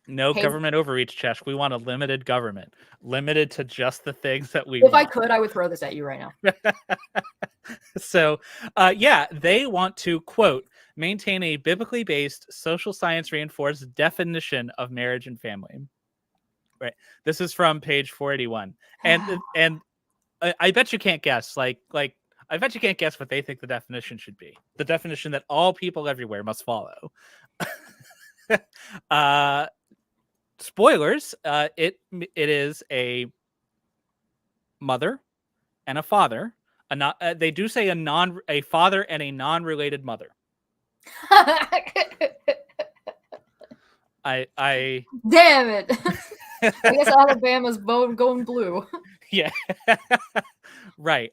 No government overreach, Chesh. We want a limited government, limited to just the things that we want. If I could, I would throw this at you right now. So, they want to, quote, maintain a biblically based, social science reinforced definition of marriage and family. Right. This is from page 481. And I bet you can't guess. Like I bet you can't guess what they think the definition should be. The definition that all people everywhere must follow. Spoilers. It is a mother and a father. They do say a father and a non-related mother. I damn it. I guess Alabama's going blue. Yeah. Right.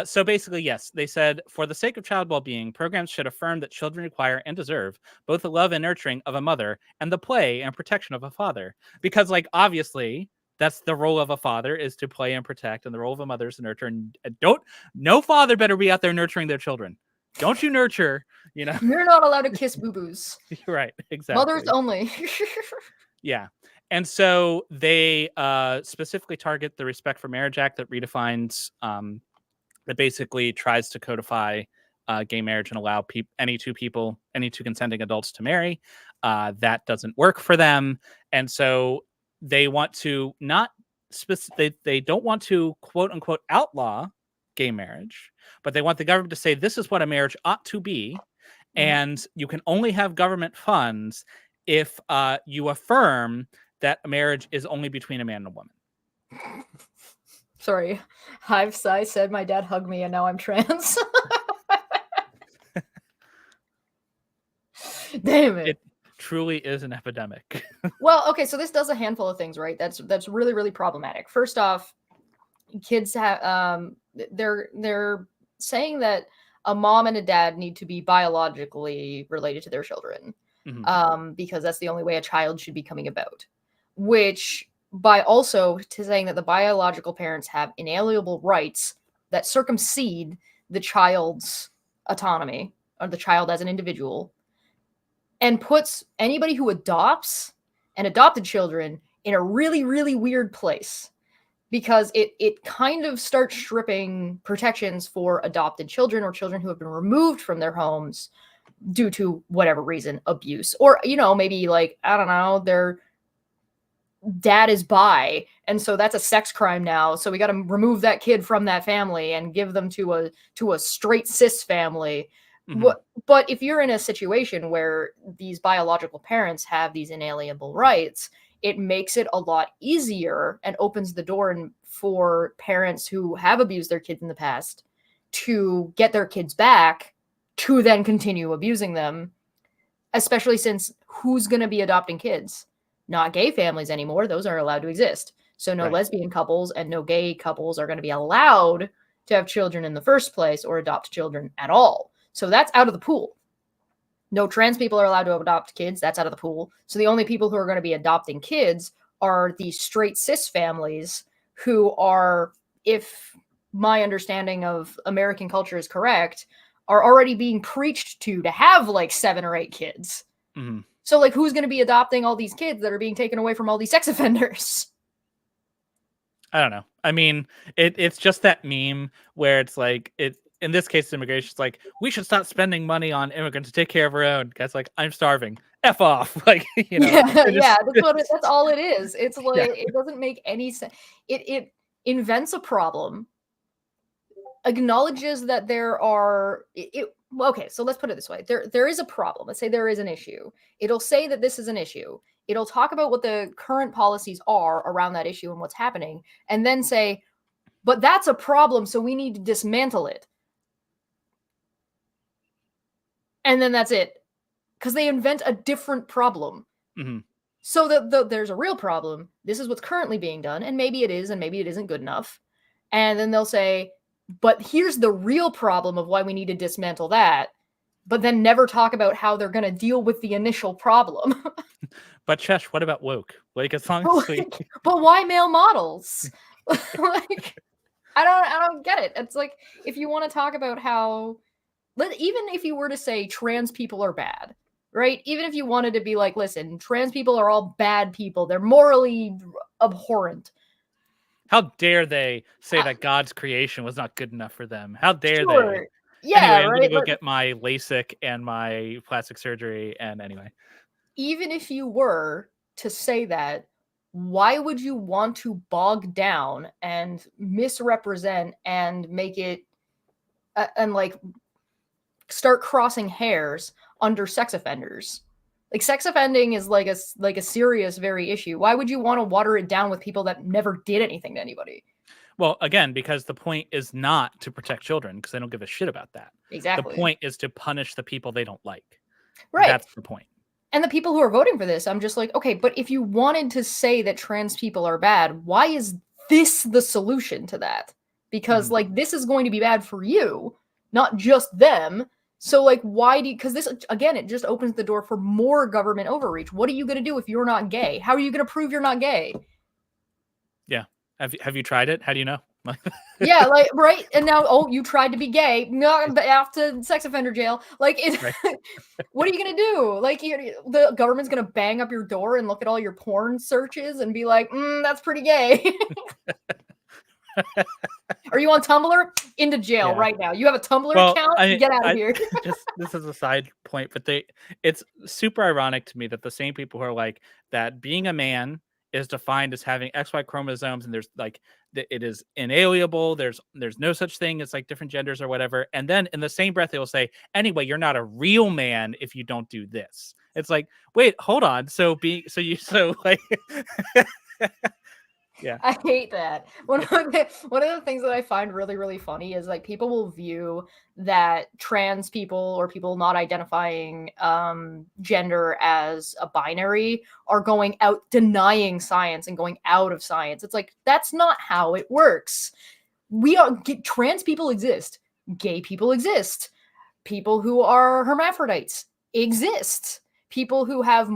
So basically, yes, they said, for the sake of child well-being, programs should affirm that children require and deserve both the love and nurturing of a mother and the play and protection of a father. Because, like, obviously, that's the role of a father, is to play and protect, and the role of a mother is to nurture. And no father better be out there nurturing their children. Don't you nurture, You're not allowed to kiss boo-boos. Right, exactly. Mothers only. Yeah. And so they specifically target the Respect for Marriage Act that redefines, that basically tries to codify gay marriage and allow any two consenting adults to marry. That doesn't work for them. And so they want to they don't want to, quote unquote, outlaw gay marriage, but they want the government to say, this is what a marriage ought to be. And you can only have government funds if you affirm that a marriage is only between a man and a woman. Sorry. Hive Sai said my dad hugged me and now I'm trans. Damn it. It truly is an epidemic. Well, okay, so this does a handful of things, right? That's really, really problematic. First off, kids have they're saying that a mom and a dad need to be biologically related to their children. Because that's the only way a child should be coming about. Which, by also to saying that the biological parents have inalienable rights that circumsede the child's autonomy, or the child as an individual, and puts anybody who adopts and adopted children in a really, really weird place. Because it kind of starts stripping protections for adopted children or children who have been removed from their homes due to whatever reason, abuse, or maybe, like, I don't know, their dad is bi, and so that's a sex crime now, so we got to remove that kid from that family and give them to a straight cis family. Mhm. But if you're in a situation where these biological parents have these inalienable rights, it makes it a lot easier and opens the door for parents who have abused their kids in the past to get their kids back to then continue abusing them, especially since who's going to be adopting kids? Not gay families anymore. Those aren't allowed to exist. So no Right. lesbian couples and no gay couples are going to be allowed to have children in the first place or adopt children at all. So that's out of the pool. No trans people are allowed to adopt kids. That's out of the pool. So the only people who are going to be adopting kids are the straight cis families who are, if my understanding of American culture is correct, are already being preached to have like 7 or 8 kids. Mhm. So like who's going to be adopting all these kids that are being taken away from all these sex offenders? I don't know. I mean, it's just that meme where it's like it in this case immigration. It's like we should stop spending money on immigrants to take care of our own. Guys, like I'm starving. F off. Like Yeah, it yeah, is. that's all it is. It's Yeah. like it doesn't make any sense. It invents a problem, acknowledges that there are okay, so let's put it this way. There is a problem. Let's say there is an issue. It'll say that this is an issue. It'll talk about what the current policies are around that issue and what's happening, and then say, but that's a problem, so we need to dismantle it. And then that's it. Because they invent a different problem. Mhm. So that there's a real problem. This is what's currently being done, and maybe it is, and maybe it isn't good enough. And then they'll say, but here's the real problem of why we need to dismantle that, but then never talk about how they're going to deal with the initial problem. But Chesh, what about woke? Like as long as we But why male models? Like, I don't get it. It's like if you want to talk about how, even if you were to say trans people are bad, right? Even if you wanted to be like, listen, trans people are all bad people. They're morally abhorrent. how dare they say that God's creation was not good enough for them? How dare they? Sure. Yeah, Anyway, I'm gonna right. go get my LASIK and my plastic surgery. And anyway, Even if you were to say that, why would you want to bog down and misrepresent and make it and like start crossing hairs under sex offenders? Like sex offending is like a serious very issue. Why would you want to water it down with people that never did anything to anybody? well, again, because the point is not to protect children because they don't give a shit about that. The Exactly. point is to punish the people they don't like. Right. That's the point. And the people who are voting for this, I'm just like, okay, but if you wanted to say that trans people are bad, why is this the solution to that? Because Mhm. like this is going to be bad for you, not just them. So like why do you, because this again it just opens the door for more government overreach. What are you going to do if you're not gay? How are you going to prove you're not gay? Yeah. Have you tried it? How do you know? Yeah, like right. And now, oh, you tried to be gay. No, off to sex offender jail. Like, Right. what are you gonna do? Like, the government's gonna bang up your door and look at all your porn searches and be like, that's pretty gay. Are you on Tumblr? Into jail Yeah. right now. You have a Tumblr Well, account? Get out of here. just this is a side point, but it's super ironic to me that the same people who are like that being a man is defined as having XY chromosomes and there's like it is inalienable. There's no such thing as like different genders or whatever. And then in the same breath, they will say, anyway, you're not a real man if you don't do this. It's like, wait, hold on. So like yeah. I hate that. One of the things that I find really, really funny is like people will view that trans people or people not identifying gender as a binary are going out denying science and going out of science. It's like that's not how it works. Trans people exist, gay people exist, people who are hermaphrodites exist, people who have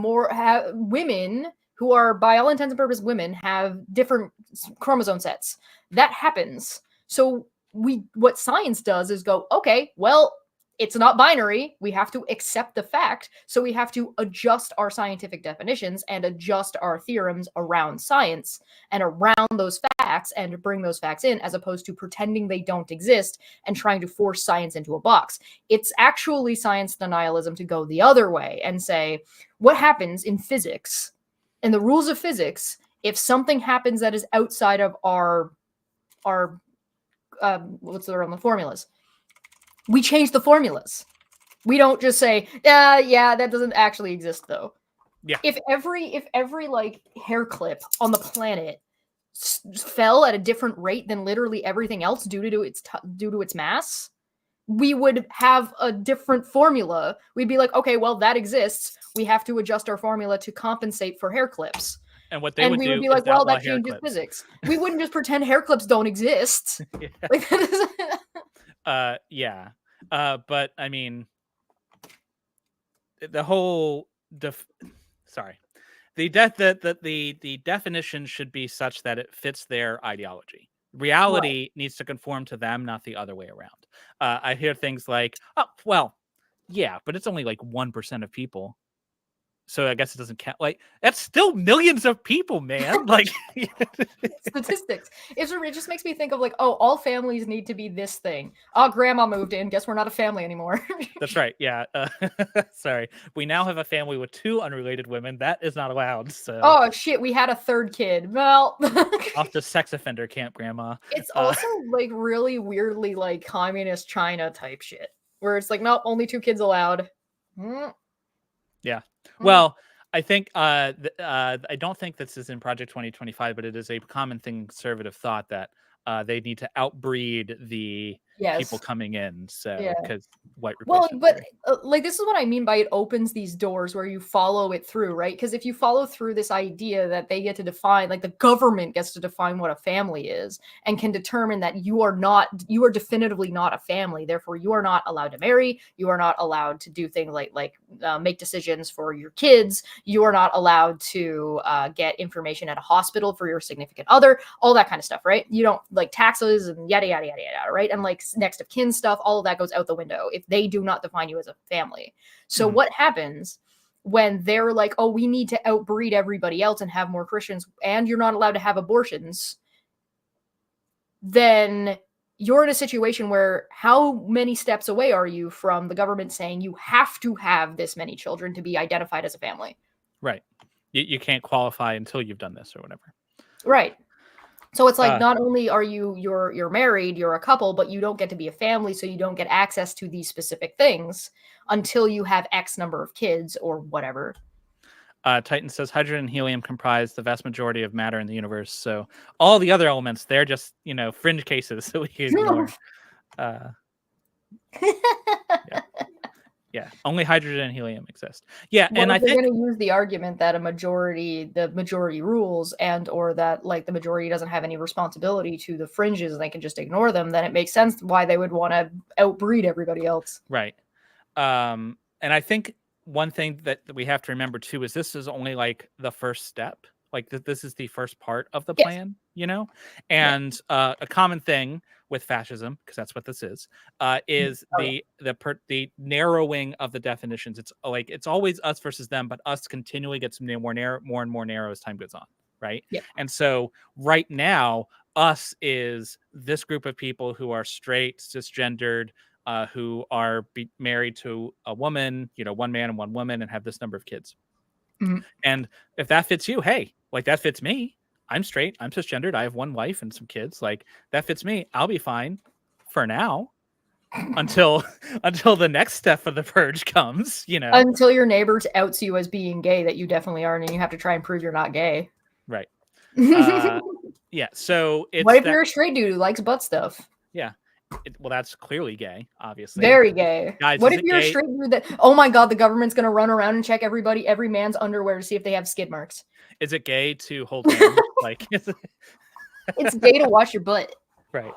women who are by all intents and purposes women have different chromosome sets. That happens. So what science does is go, okay, well, it's not binary. We have to accept the fact. So we have to adjust our scientific definitions and adjust our theorems around science and around those facts and bring those facts in, as opposed to pretending they don't exist and trying to force science into a box. It's actually science denialism to go the other way and say, what happens in physics and the rules of physics if something happens that is outside of our what's the formulas? We change the formulas. We don't just say, yeah, that doesn't actually exist though. Yeah. If every like hair clip on the planet fell at a different rate than literally everything else due to its mass, we would have a different formula. We'd be like, okay, well, that exists. We have to adjust our formula to compensate for hair clips. And what they And would we would do be is like, well, outlaw that hair changes clips. physics. We wouldn't just pretend hair clips don't exist. Yeah. Yeah. But I mean, the whole sorry, the definition should be such that it fits their ideology. Reality needs to conform to them, not the other way around. I hear things like, oh, well, yeah, but it's only like 1% of people, so I guess it doesn't count. Like, that's still millions of people, man. Like, statistics. It just makes me think of like, oh, all families need to be this thing. Oh, grandma moved in. Guess we're not a family anymore. That's right. Yeah. Sorry. We now have a family with 2 unrelated women. That is not allowed. So. Oh shit, we had a third kid. Well, off to sex offender camp, grandma. It's also like really weirdly like communist China type shit, where it's like, nope, only 2 kids allowed. Yeah. Well, I think I don't think this is in Project 2025, but it is a common thing, conservative thought, that they need to outbreed the people coming in. So, because white replacement. Well, but like, this is what I mean by it opens these doors where you follow it through, right? Because if you follow through this idea that they get to define, like the government gets to define what a family is and can determine that you are definitively not a family. Therefore, you are not allowed to marry. You are not allowed to do things like make decisions for your kids. You are not allowed to get information at a hospital for your significant other, all that kind of stuff, right? You don't like taxes and yada, yada, yada, yada, right? And like next of kin stuff, all of that goes out the window if they do not define you as a family. So what happens when they're like, oh, we need to outbreed everybody else and have more Christians, and you're not allowed to have abortions? Then you're in a situation where how many steps away are you from the government saying you have to have this many children to be identified as a family? Right. You can't qualify until you've done this or whatever. Right. So it's like, not only are you're married, you're a couple, but you don't get to be a family, so you don't get access to these specific things until you have X number of kids or whatever. Titan says hydrogen and helium comprise the vast majority of matter in the universe. So all the other elements, they're just, fringe cases that we can ignore. Yeah, only hydrogen and helium exist. Yeah, well, and I think they're going to use the argument that the majority rules, and or that like the majority doesn't have any responsibility to the fringes and they can just ignore them, then it makes sense why they would want to outbreed everybody else. Right. And I think one thing that we have to remember too is this is only like the first step. Like this is the first part of the plan, and a common thing with fascism, because that's what this is the narrowing of the definitions. It's like it's always us versus them, but us continually gets more and more narrow as time goes on, right? Yeah. And so right now, us is this group of people who are straight, cisgendered, who are married to a woman, one man and one woman, and have this number of kids. Mm-hmm. And if that fits you, hey, like that fits me. I'm straight, I'm cisgendered, I have one wife and some kids. Like that fits me. I'll be fine for now until the next step of the purge comes, Until your neighbor outs you as being gay, that you definitely are, and you have to try and prove you're not gay. Right. Yeah. So it's what if you're a straight dude who likes butt stuff? Yeah. Well, that's clearly gay, obviously. Very gay. Guys, what if you're a straight dude that, oh my God, the government's going to run around and check every man's underwear to see if they have skid marks? Is it gay to hold hands? Like, it's gay to wash your butt. Right.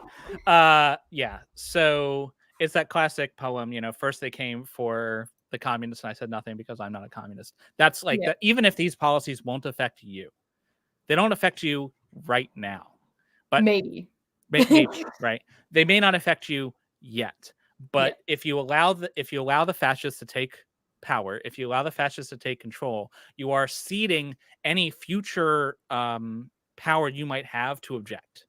Yeah. So it's that classic poem, first they came for the communists and I said nothing because I'm not a communist. That's like, that, even if these policies won't affect you, they don't affect you right now. But maybe, right? They may not affect you yet. But if you allow the fascists to take power, if you allow the fascists to take control, you are ceding any future power you might have to object.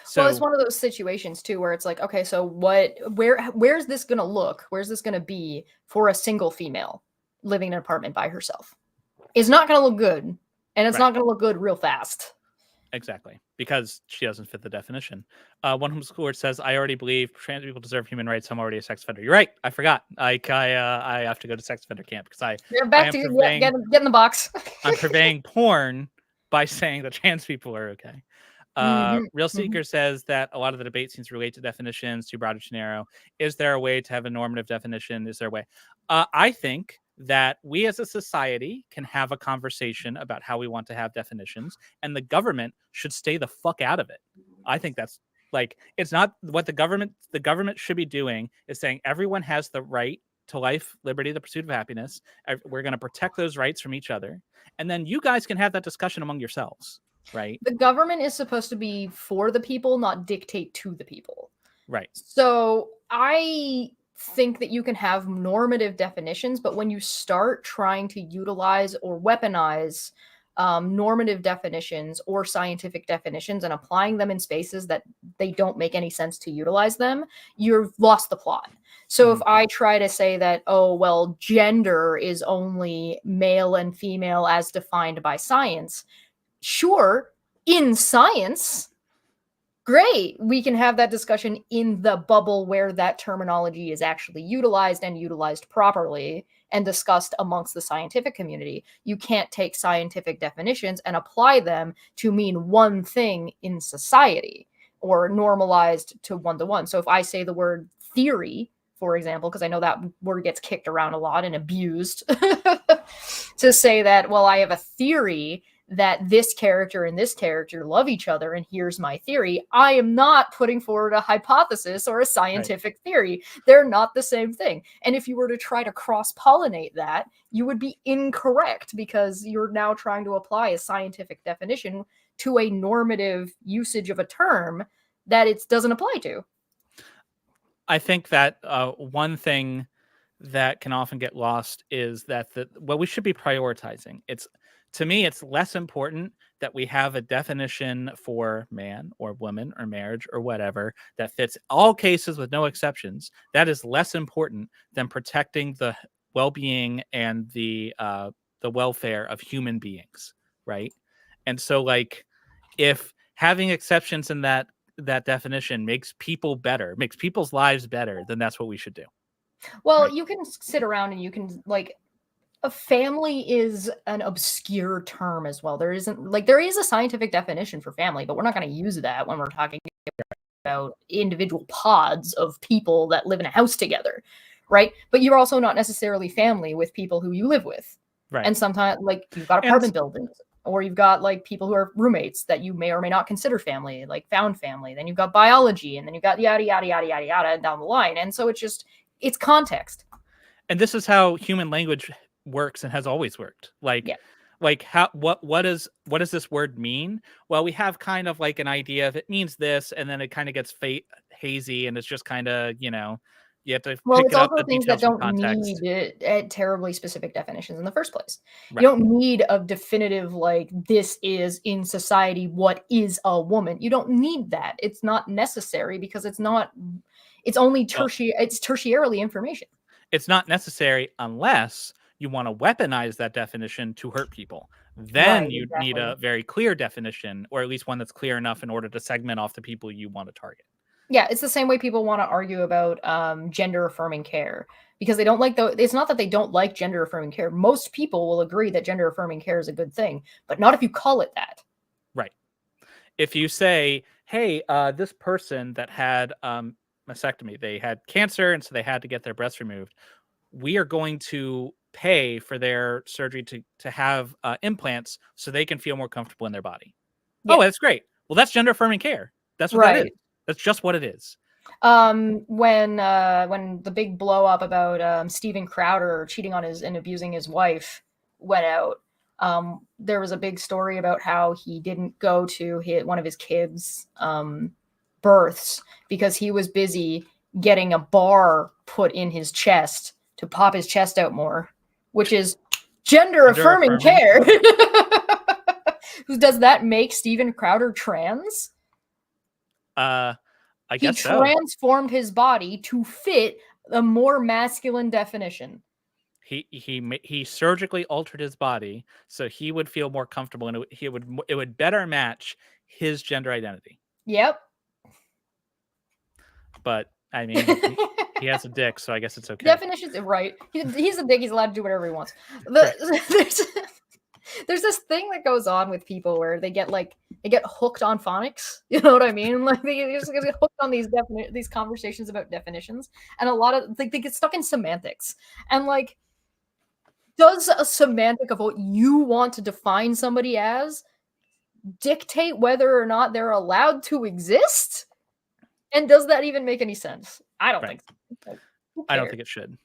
So well, it's one of those situations too where it's like, okay, so where's this gonna look? Where's this gonna be for a single female living in an apartment by herself? It's not gonna look good, and it's not gonna look good real fast. Exactly, because she doesn't fit the definition. One homeschooler says, "I already believe trans people deserve human rights. I'm already a sex offender." You're right. I forgot. I have to go to sex offender camp because You're I back am to purveying get in the box. I'm purveying porn by saying that trans people are okay. Mhm, Real mhm. Seeker says that a lot of the debate seems to relate to definitions, too broad or too narrow. Is there a way to have a normative definition? Is there a way? I think that we as a society can have a conversation about how we want to have definitions, and the government should stay the fuck out of it. I think that's like it's not what the government should be doing is saying everyone has the right to life, liberty, the pursuit of happiness. We're going to protect those rights from each other, and then you guys can have that discussion among yourselves, right? The government is supposed to be for the people, not dictate to the people. Right. So I think that you can have normative definitions, but when you start trying to utilize or weaponize normative definitions or scientific definitions and applying them in spaces that they don't make any sense to utilize them, you've lost the plot. So if Mhm. I try to say that, oh, well, gender is only male and female as defined by science, sure, in science, great. We can have that discussion in the bubble where that terminology is actually utilized and utilized properly and discussed amongst the scientific community. You can't take scientific definitions and apply them to mean one thing in society or normalized to one to one. So if I say the word theory, for example, because I know that word gets kicked around a lot and abused, to say that, well, I have a theory that this character and this character love each other, and here's my theory. I am not putting forward a hypothesis or a Right. scientific theory. They're not the same thing. And if you were to try to cross pollinate that, you would be incorrect because you're now trying to apply a scientific definition to a normative usage of a term that it doesn't apply to. I think that one thing that can often get lost is that what we should be prioritizing. It's to me, it's less important that we have a definition for man or woman or marriage or whatever that fits all cases with no exceptions. That is less important than protecting the well-being and the welfare of human beings, right? And so, like, if having exceptions in that definition makes people better, makes people's lives better, then that's what we should do, Well, right? you can sit around and you can like a family is an obscure term as well. There isn't like there is a scientific definition for family, but we're not going to use that when we're talking about individual pods of people that live in a house together, right? But you're also not necessarily family with people who you live with. Right. And sometimes like you've got And apartment buildings or you've got like people who are roommates that you may or may not consider family, like found family. Then you've got biology and then you've got yada yada yada yada yada down the line. And so it's context. this is how human language works and has always worked. Yeah. Like how what does this word mean? Well, we have kind of like an idea of it means this, and then it kind of gets hazy, and it's just kind of you have to Well, pick it's it up also the things that details from don't need context. terribly specific definitions in the first place. You Right. don't need a definitive, like, this is in society what is a woman. You don't need that. It's not necessary because it's only Well, it's tertiarily information. it's not necessary unless you want to weaponize that definition to hurt people. Right, Then you need exactly. a very clear definition, or at least one that's clear enough in order to segment off the people you want to target. Yeah, it's the same way people want to argue about gender affirming care because they don't like the. It's not that they don't like gender affirming care. Most people will agree that gender affirming care is a good thing, but not if you call it that. Right. If you say, "Hey, this person that had mastectomy, they had cancer, and so they had to get their breast removed. We are going to pay for their surgery to have implants so they can feel more comfortable in their body." Yeah, Oh, that's great. Well, that's gender affirming care. That's what that is. right. That's just what it is. When the big blow up about Steven Crowder cheating on his and abusing his wife went out, there was a big story about how he didn't go to one of his kids' births because he was busy getting a bar put in his chest to pop his chest out more, which is gender Gender affirming affirming. care. Does that make Steven Crowder trans? I He guess so. transformed his body to fit a more masculine definition. He surgically altered his body so he would feel more comfortable, and it would better match his gender identity. Yep. But I mean, he has a dick, so I guess it's okay. Definitions, right? He's a dick. He's allowed to do whatever he wants. Right. There's this thing that goes on with people where they get hooked on phonics. You know what I mean? Like they just get hooked on these conversations about definitions, and a lot of they get stuck in semantics. And like, does a semantic of what you want to define somebody as dictate whether or not they're allowed to exist? And does that even make any sense? I don't think so. I don't think it should.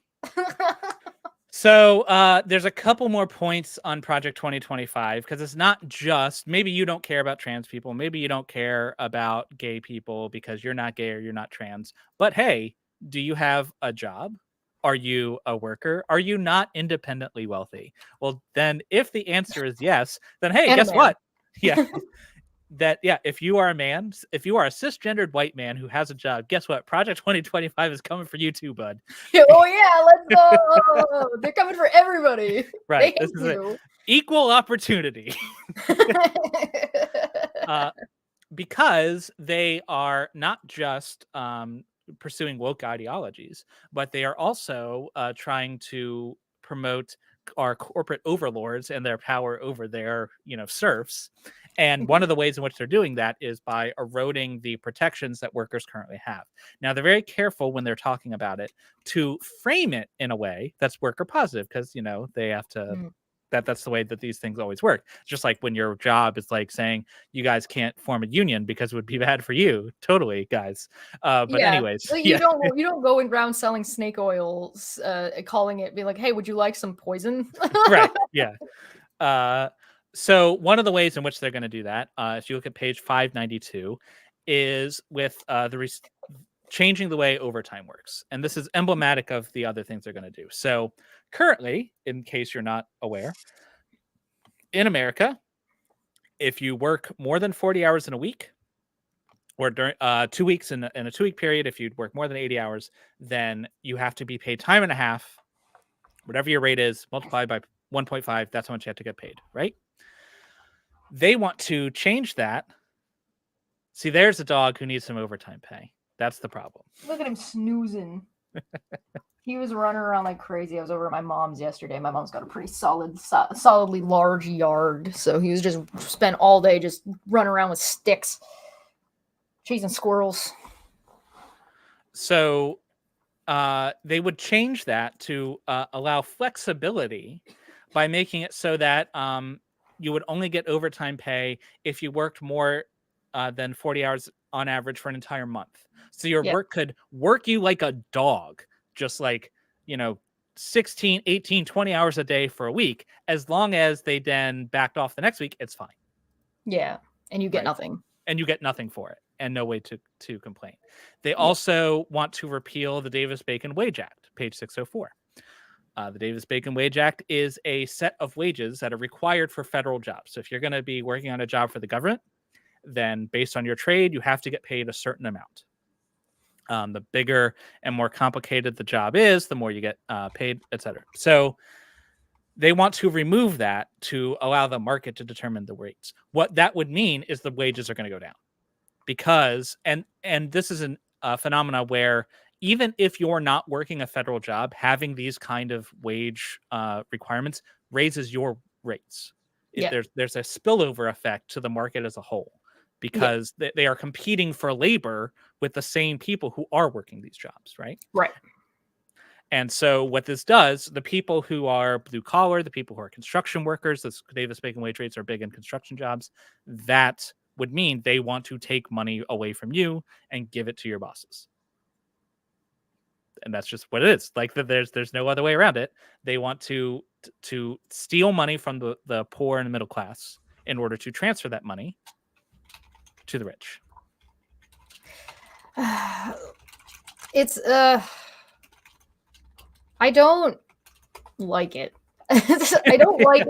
So there's a couple more points on Project 2025, because it's not just, maybe you don't care about trans people, maybe you don't care about gay people because you're not gay or you're not trans. But hey, do you have a job? Are you a worker? Are you not independently wealthy? Well, then if the answer is yes, then hey, guess what? Yeah. If you are a man, if you are a cisgendered white man who has a job, guess what? Project 2025 is coming for you too, bud. Oh yeah, let's go. They're coming for everybody. Right. This is it. Equal opportunity. Because they are not just pursuing woke ideologies, but they are also trying to promote our corporate overlords and their power over their, serfs. And one of the ways in which they're doing that is by eroding the protections that workers currently have. Now, they're very careful when they're talking about it to frame it in a way that's worker positive, because, they have to, that's the way that these things always work. Just like when your job is like saying you guys can't form a union because it would be bad for you. Totally, guys. But anyways, you don't go around selling snake oils, calling it, be like, hey, would you like some poison? Right. Yeah. So one of the ways in which they're going to do that, if you look at page 592, is with changing the way overtime works. And this is emblematic of the other things they're going to do. So currently, in case you're not aware, in America, if you work more than 40 hours in a week, or during 2 weeks in a 2-week period, if you'd work more than 80 hours, then you have to be paid time and a half. Whatever your rate is, multiplied by 1.5, that's how much you have to get paid, right? They want to change that. See, there's a dog who needs some overtime pay. That's the problem. Look at him snoozing. He was running around like crazy. I was over at my mom's yesterday. My mom's got a pretty solidly large yard. So he was just spent all day just running around with sticks, chasing squirrels. So they would change that to allow flexibility by making it so that you would only get overtime pay if you worked more than 40 hours on average for an entire month. So your work could work you like a dog, just like, 16, 18, 20 hours a day for a week. As long as they then backed off the next week, it's fine. Yeah. And you get nothing. And you get nothing for it and no way to complain. They also want to repeal the Davis-Bacon Wage Act, page 604. The Davis-Bacon Wage Act is a set of wages that are required for federal jobs. So if you're going to be working on a job for the government, then based on your trade, you have to get paid a certain amount. The bigger and more complicated the job is, the more you get paid, etc. So they want to remove that to allow the market to determine the rates. What that would mean is the wages are going to go down, because, and this is a phenomena where even if you're not working a federal job, having these kind of wage requirements raises your rates. There's a spillover effect to the market as a whole, because they are competing for labor with the same people who are working these jobs, right? Right. And so what this does, the people who are blue collar, the people who are construction workers, the Davis-Bacon wage rates are big in construction jobs, that would mean they want to take money away from you and give it to your bosses. And that's just what it is. Like, there's no other way around it. They want to steal money from the poor and the middle class in order to transfer that money to the rich. It's I don't like it. I don't like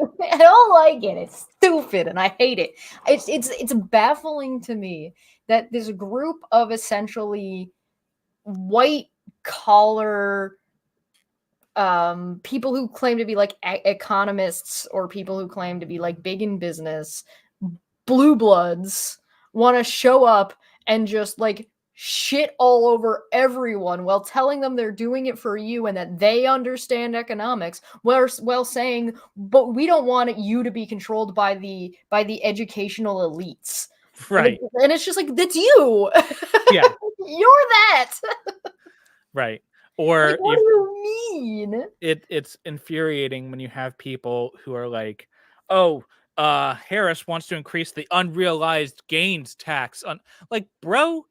it. It's stupid and I hate it. It's baffling to me that this group of essentially white collar people who claim to be like economists, or people who claim to be like big in business, blue bloods, want to show up and just like shit all over everyone while telling them they're doing it for you and that they understand economics, while saying, but we don't want you to be controlled by the educational elites. Right. And it's just like, that's you. Yeah. You're that. Right. Or Like, what do you mean? it's infuriating when you have people who are like, oh, Harris wants to increase the unrealized gains tax on, like, bro,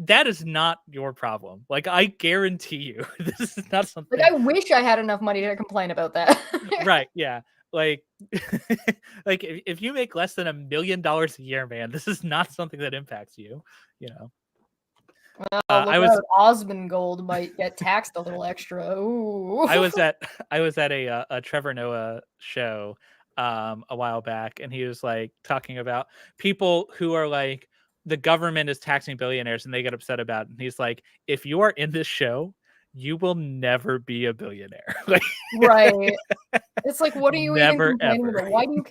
that is not your problem. Like, I guarantee you this is not Like, something. I wish I had enough money to complain about that. Right, yeah. Like like if you make less than $1 million a year, man, this is not something that impacts you, you know. Oh, look I was out, Osmongold might get taxed a little extra. Ooh. I was at a Trevor Noah show a while back, and he was like talking about people who are like, the government is taxing billionaires and they get upset about it. And he's like, if you are in this show, you will never be a billionaire. Like, Right. It's like, what are you even never complaining ever. about? Why do you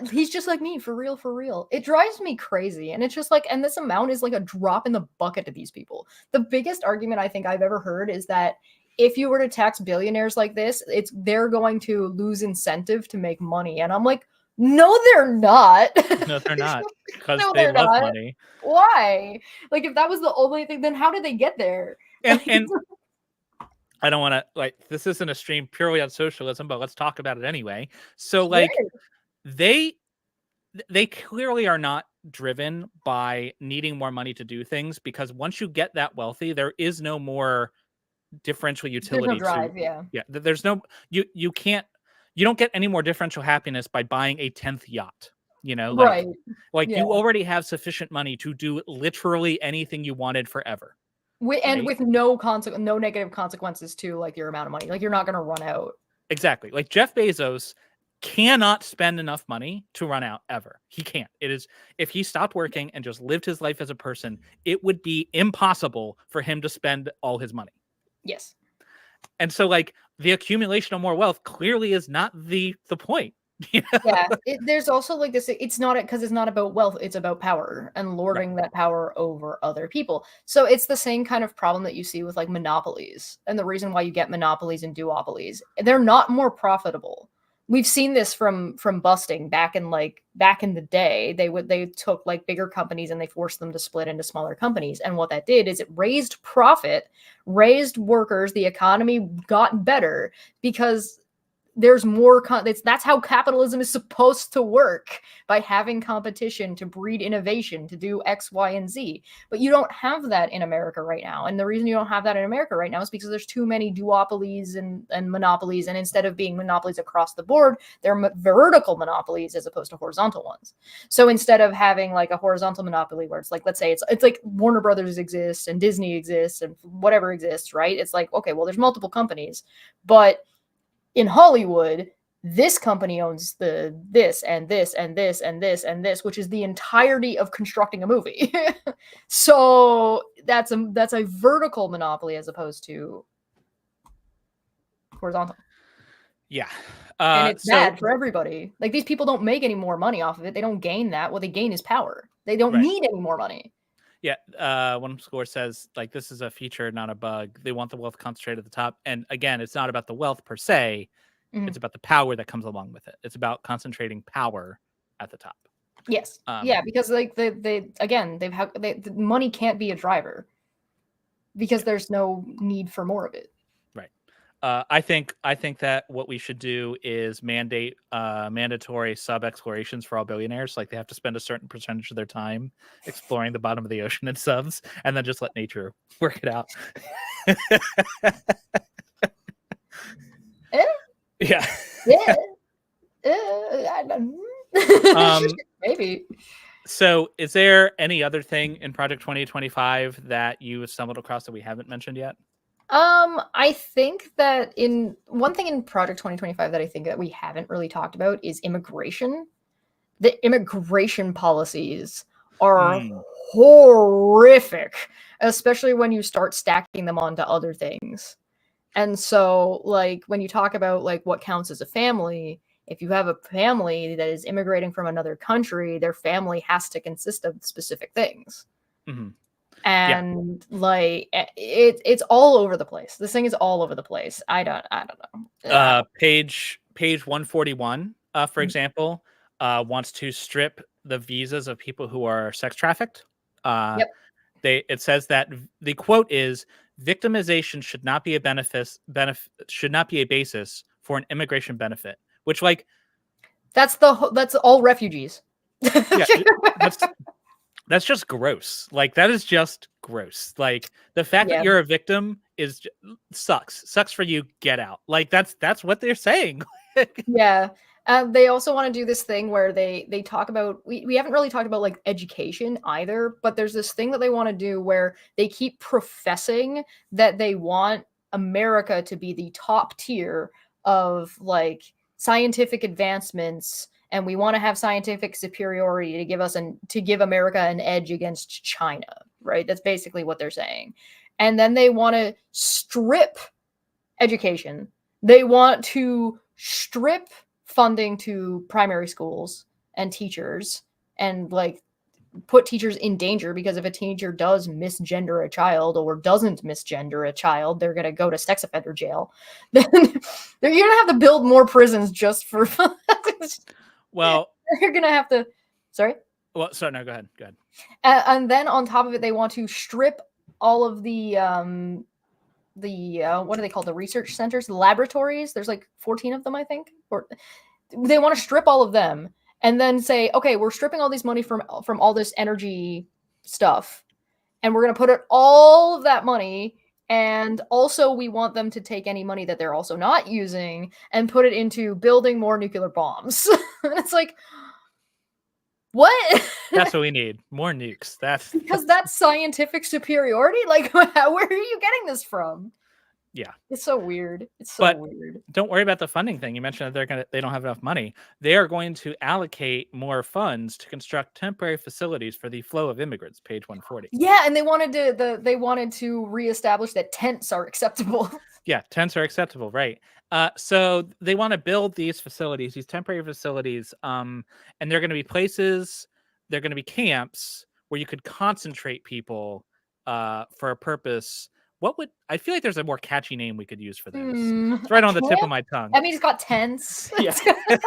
he's just like me, for real, for real. It drives me crazy. And it's just like, and this amount is like a drop in the bucket to these people. The biggest argument I think I've ever heard is that if you were to tax billionaires like this, they're going to lose incentive to make money. And I'm like, no, they're not. No, they're not, because No, they they're love not. money. Why? Like, if that was the only thing, then how did they get there? And I don't want to, like, this isn't a stream purely on socialism, but let's talk about it anyway. So like, they clearly are not driven by needing more money to do things, because once you get that wealthy, there is no more differential There's no utility drive, to, yeah. yeah, there's no, you don't get any more differential happiness by buying a 10th yacht, you know, Right. like Yeah. you already have sufficient money to do literally anything you wanted forever. And right? with no negative consequences to like your amount of money. Like, you're not gonna run out. Exactly. Like, Jeff Bezos cannot spend enough money to run out ever. He can't. It is, if he stopped working and just lived his life as a person, it would be impossible for him to spend all his money. Yes. And so like, the accumulation of more wealth clearly is not the point. You know? Yeah. There's also like this, it's not because it's not about wealth, it's about power and lording that power over other people. So it's the same kind of problem that you see with like monopolies. And the reason why you get monopolies and duopolies, they're not more profitable. We've seen this from busting back in the day. They took like bigger companies and they forced them to split into smaller companies. And what that did is it raised profit, raised workers, the economy got better because there's more that's how capitalism is supposed to work, by having competition to breed innovation to do X, Y, and Z. But you don't have that in America right now. And the reason you don't have that in America right now is because there's too many duopolies and monopolies. And instead of being monopolies across the board, they're vertical monopolies as opposed to horizontal ones. So instead of having like a horizontal monopoly where it's like, let's say it's like Warner Brothers exists and Disney exists and whatever exists, right? It's like, okay, well, there's multiple companies, but in Hollywood, this company owns this and this and this and this and this, which is the entirety of constructing a movie. So that's a vertical monopoly as opposed to horizontal. Yeah. And it's bad for everybody. Like, these people don't make any more money off of it. They don't gain that. What they gain is power. They don't need any more money. Yeah, one score says, like, this is a feature, not a bug. They want the wealth concentrated at the top. And again, it's not about the wealth per se. Mm-hmm. It's about the power that comes along with it. It's about concentrating power at the top. Yes. Yeah, because like the money can't be a driver because there's no need for more of it. Right. I think that what we should do is mandate mandatory sub explorations for all billionaires. Like, they have to spend a certain percentage of their time exploring the bottom of the ocean in subs, and then just let nature work it out. Yeah. Yeah. Maybe. So is there any other thing in Project 2025 that you stumbled across that we haven't mentioned yet? I think that one thing in Project 2025 that I think that we haven't really talked about is immigration. The immigration policies are horrific, especially when you start stacking them onto other things. And so, like, when you talk about like what counts as a family, If you have a family that is immigrating from another country, their family has to consist of specific things. Mm-hmm. Yeah. And like it's all over the place. This thing is all over the place. I don't know. Page 141, for example, wants to strip the visas of people who are sex trafficked. Yep. It says that the quote is, victimization should not be should not be a basis for an immigration benefit, which, like, that's all refugees. Yeah, that's just gross. Like, that is just gross. Like, the fact that you're a victim sucks for you. Get out. Like, that's what they're saying. Yeah. They also want to do this thing where they talk about, we haven't really talked about like education either, but there's this thing that they want to do where they keep professing that they want America to be the top tier of like scientific advancements, and we want to have scientific superiority to give America an edge against China, right? That's basically what they're saying. And then they want to strip education. They want to strip funding to primary schools and teachers, and like put teachers in danger, because if a teacher does misgender a child or doesn't misgender a child, they're going to go to sex offender jail. Then you're going to have to build more prisons just for Well, you're going to have to sorry well, sorry, no, go ahead. And then on top of it, they want to strip all of the what do they call the research centers, the laboratories? There's like 14 of them, I think. Or they want to strip all of them and then say, okay, we're stripping all these money from all this energy stuff, and we're going to put it all of that money, and also we want them to take any money that they're also not using and put it into building more nuclear bombs. And it's like, what? That's what we need. More nukes. Because that's scientific superiority. Like, where are you getting this from? Yeah. It's so weird. It's so weird. Don't worry about the funding thing. You mentioned that they don't have enough money. They are going to allocate more funds to construct temporary facilities for the flow of immigrants. Page 140. Yeah, and they wanted to reestablish that tents are acceptable. Yeah, tents are acceptable, right? So they want to build these facilities, these temporary facilities, and they're going to be places, they're going to be camps where you could concentrate people for a purpose. I feel like there's a more catchy name we could use for this. It's right on the tip of my tongue. I mean, it's got tents. Yeah. You're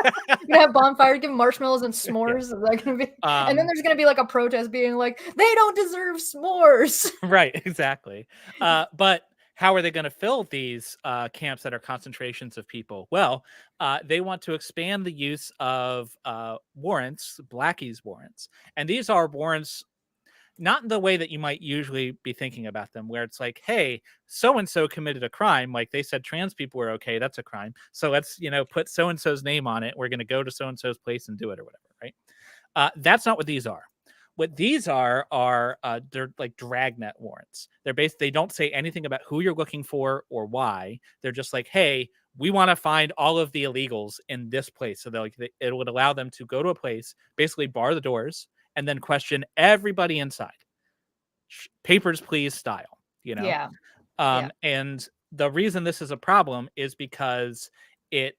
gonna have bonfires, give marshmallows and s'mores. Yeah. Gonna be, and then there's gonna be like a protest being like, they don't deserve s'mores. Right, exactly. But how are they going to fill these camps that are concentrations of people? Well, they want to expand the use of warrants, Blackie's warrants. And these are warrants not in the way that you might usually be thinking about them, where it's like, hey, so-and-so committed a crime. Like they said trans people were okay. That's a crime. So let's, put so-and-so's name on it. We're going to go to so-and-so's place and do it or whatever, right? That's not what these are. What these are they're like dragnet warrants. They don't say anything about who you're looking for or why. They're just like, hey, we want to find all of the illegals in this place. So it would allow them to go to a place, basically bar the doors, and then question everybody inside. Papers, please style, Yeah. And the reason this is a problem is because it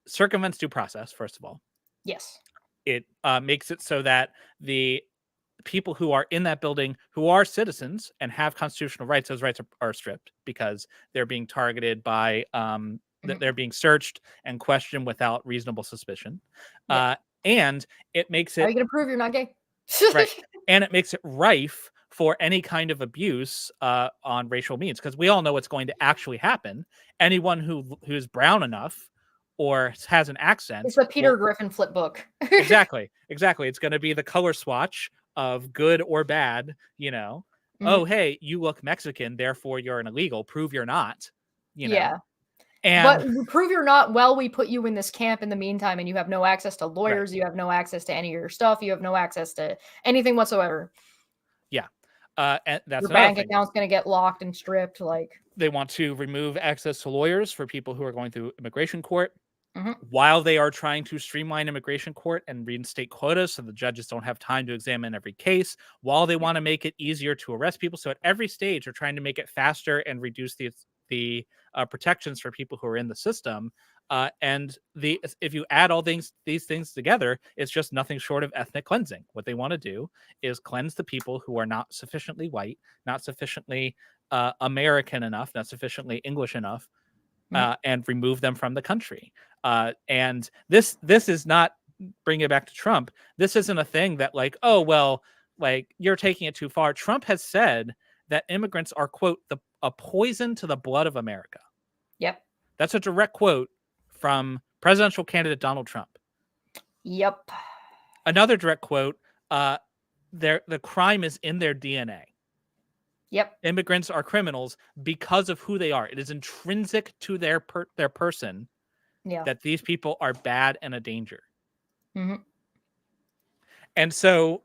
circumvents due process, first of all. Yes. It makes it so that the people who are in that building, who are citizens and have constitutional rights, those rights are stripped because they're being targeted by, they're being searched and questioned without reasonable suspicion. Yeah. And it makes it... How are you going to prove you're not gay? Right. And it makes it rife for any kind of abuse on racial means, because we all know what's going to actually happen. Anyone who's brown enough or has an accent. It's the Peter Griffin flip book. Exactly. It's going to be the color swatch of good or bad, Oh, hey, you look Mexican, therefore you're an illegal. Prove you're not, Yeah. But prove you're not, well, we put you in this camp in the meantime, and you have no access to lawyers. Right. You have no access to any of your stuff. You have no access to anything whatsoever. Yeah. And that's your bank account's going to get locked and stripped. Like, they want to remove access to lawyers for people who are going through immigration court. While they are trying to streamline immigration court and reinstate quotas so the judges don't have time to examine every case, while they want to make it easier to arrest people. So at every stage, they're trying to make it faster and reduce the protections for people who are in the system. And if you add all these things together, it's just nothing short of ethnic cleansing. What they want to do is cleanse the people who are not sufficiently white, not sufficiently American enough, not sufficiently English enough, and remove them from the country. And this is not, bring it back to Trump. This isn't a thing that like, oh well, like you're taking it too far. Trump has said that immigrants are, quote, a poison to the blood of America. Yep. That's a direct quote from presidential candidate Donald Trump. Yep. Another direct quote, the crime is in their DNA. Yep. Immigrants are criminals because of who they are. It is intrinsic to their person that these people are bad and a danger. Mm-hmm. And so,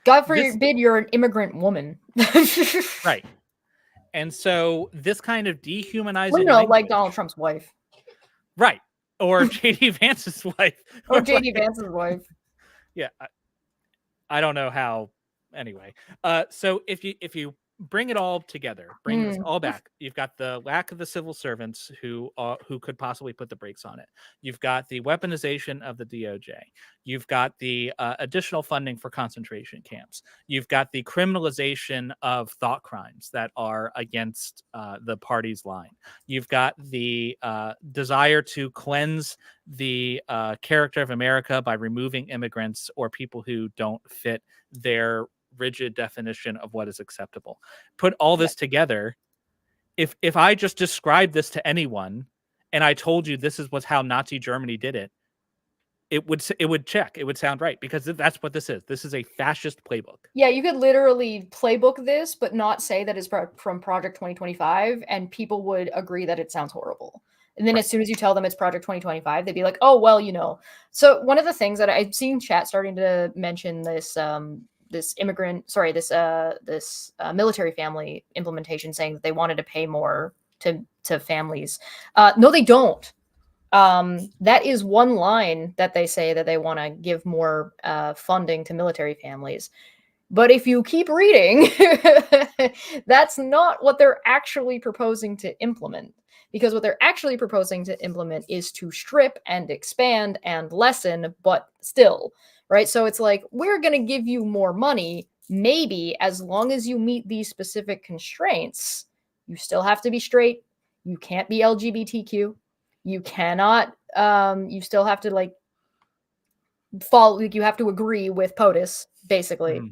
God forbid you're an immigrant woman. Right. And so this kind of dehumanizing language, like Donald Trump's wife. Right. Or J.D. Vance's wife. Or J.D. Vance's wife. Yeah. I don't know how. Anyway. So if you bring it all together, bring this all back, you've got the lack of the civil servants who could possibly put the brakes on it. You've got the weaponization of the DOJ. You've got the additional funding for concentration camps. You've got the criminalization of thought crimes that are against the party's line. You've got the desire to cleanse the character of America by removing immigrants or people who don't fit their rigid definition of what is acceptable. Put all this together. If I just described this to anyone and I told you this was how Nazi Germany did it, it would check. It would sound right, because that's what this is. This is a fascist playbook. Yeah, you could literally playbook this, but not say that it's from Project 2025, and people would agree that it sounds horrible. And then as soon as you tell them it's Project 2025, they'd be like, oh, well, you know. So one of the things that I've seen chat starting to mention this military family implementation, saying that they wanted to pay more to families. No, they don't. That is one line that they say, that they want to give more funding to military families. But if you keep reading, that's not what they're actually proposing to implement. Because what they're actually proposing to implement is to strip and expand and lessen, but still, right? So it's like, we're going to give you more money, maybe, as long as you meet these specific constraints. You still have to be straight. You can't be LGBTQ. You cannot, you still have to like follow, like you have to agree with POTUS, basically. Mm-hmm.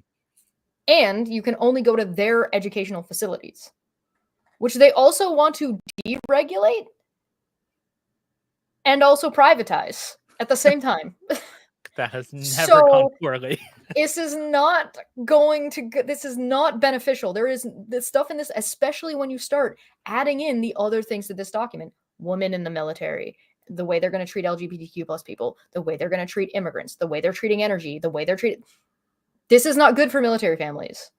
And you can only go to their educational facilities, which they also want to deregulate and also privatize at the same time. That has never gone poorly. This is not beneficial. There is this stuff in this, especially when you start adding in the other things to this document. Women in the military, the way they're going to treat LGBTQ plus people, the way they're going to treat immigrants, the way they're treating energy, the way they're treated. This is not good for military families.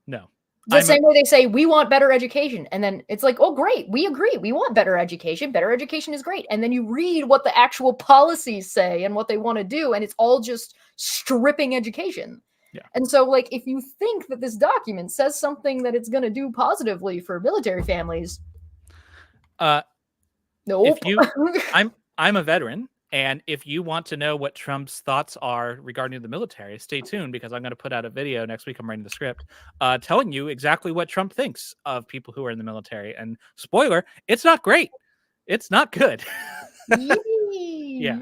No. The same way they say, we want better education. And then it's like, oh, great. We agree. We want better education. Better education is great. And then you read what the actual policies say and what they want to do. And it's all just stripping education. Yeah. And so, like, if you think that this document says something that it's going to do positively for military families, nope. I'm a veteran, and if you want to know what Trump's thoughts are regarding the military, stay tuned, because I'm going to put out a video next week. I'm writing the script, telling you exactly what Trump thinks of people who are in the military. And spoiler, it's not great. It's not good. Yeah.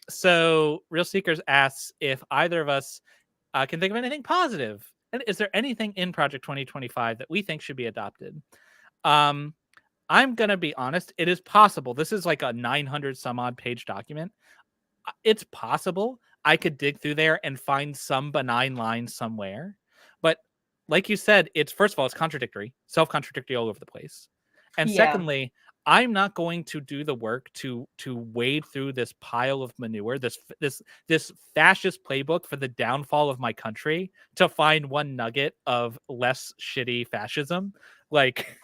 So Real Seekers asks if either of us can think of anything positive. And is there anything in Project 2025 that we think should be adopted? I'm going to be honest. It is possible. This is like a 900 some odd page document. It's possible I could dig through there and find some benign line somewhere. But like you said, first of all, it's contradictory, self-contradictory all over the place. And secondly, I'm not going to do the work to wade through this pile of manure, this fascist playbook for the downfall of my country, to find one nugget of less shitty fascism. Like...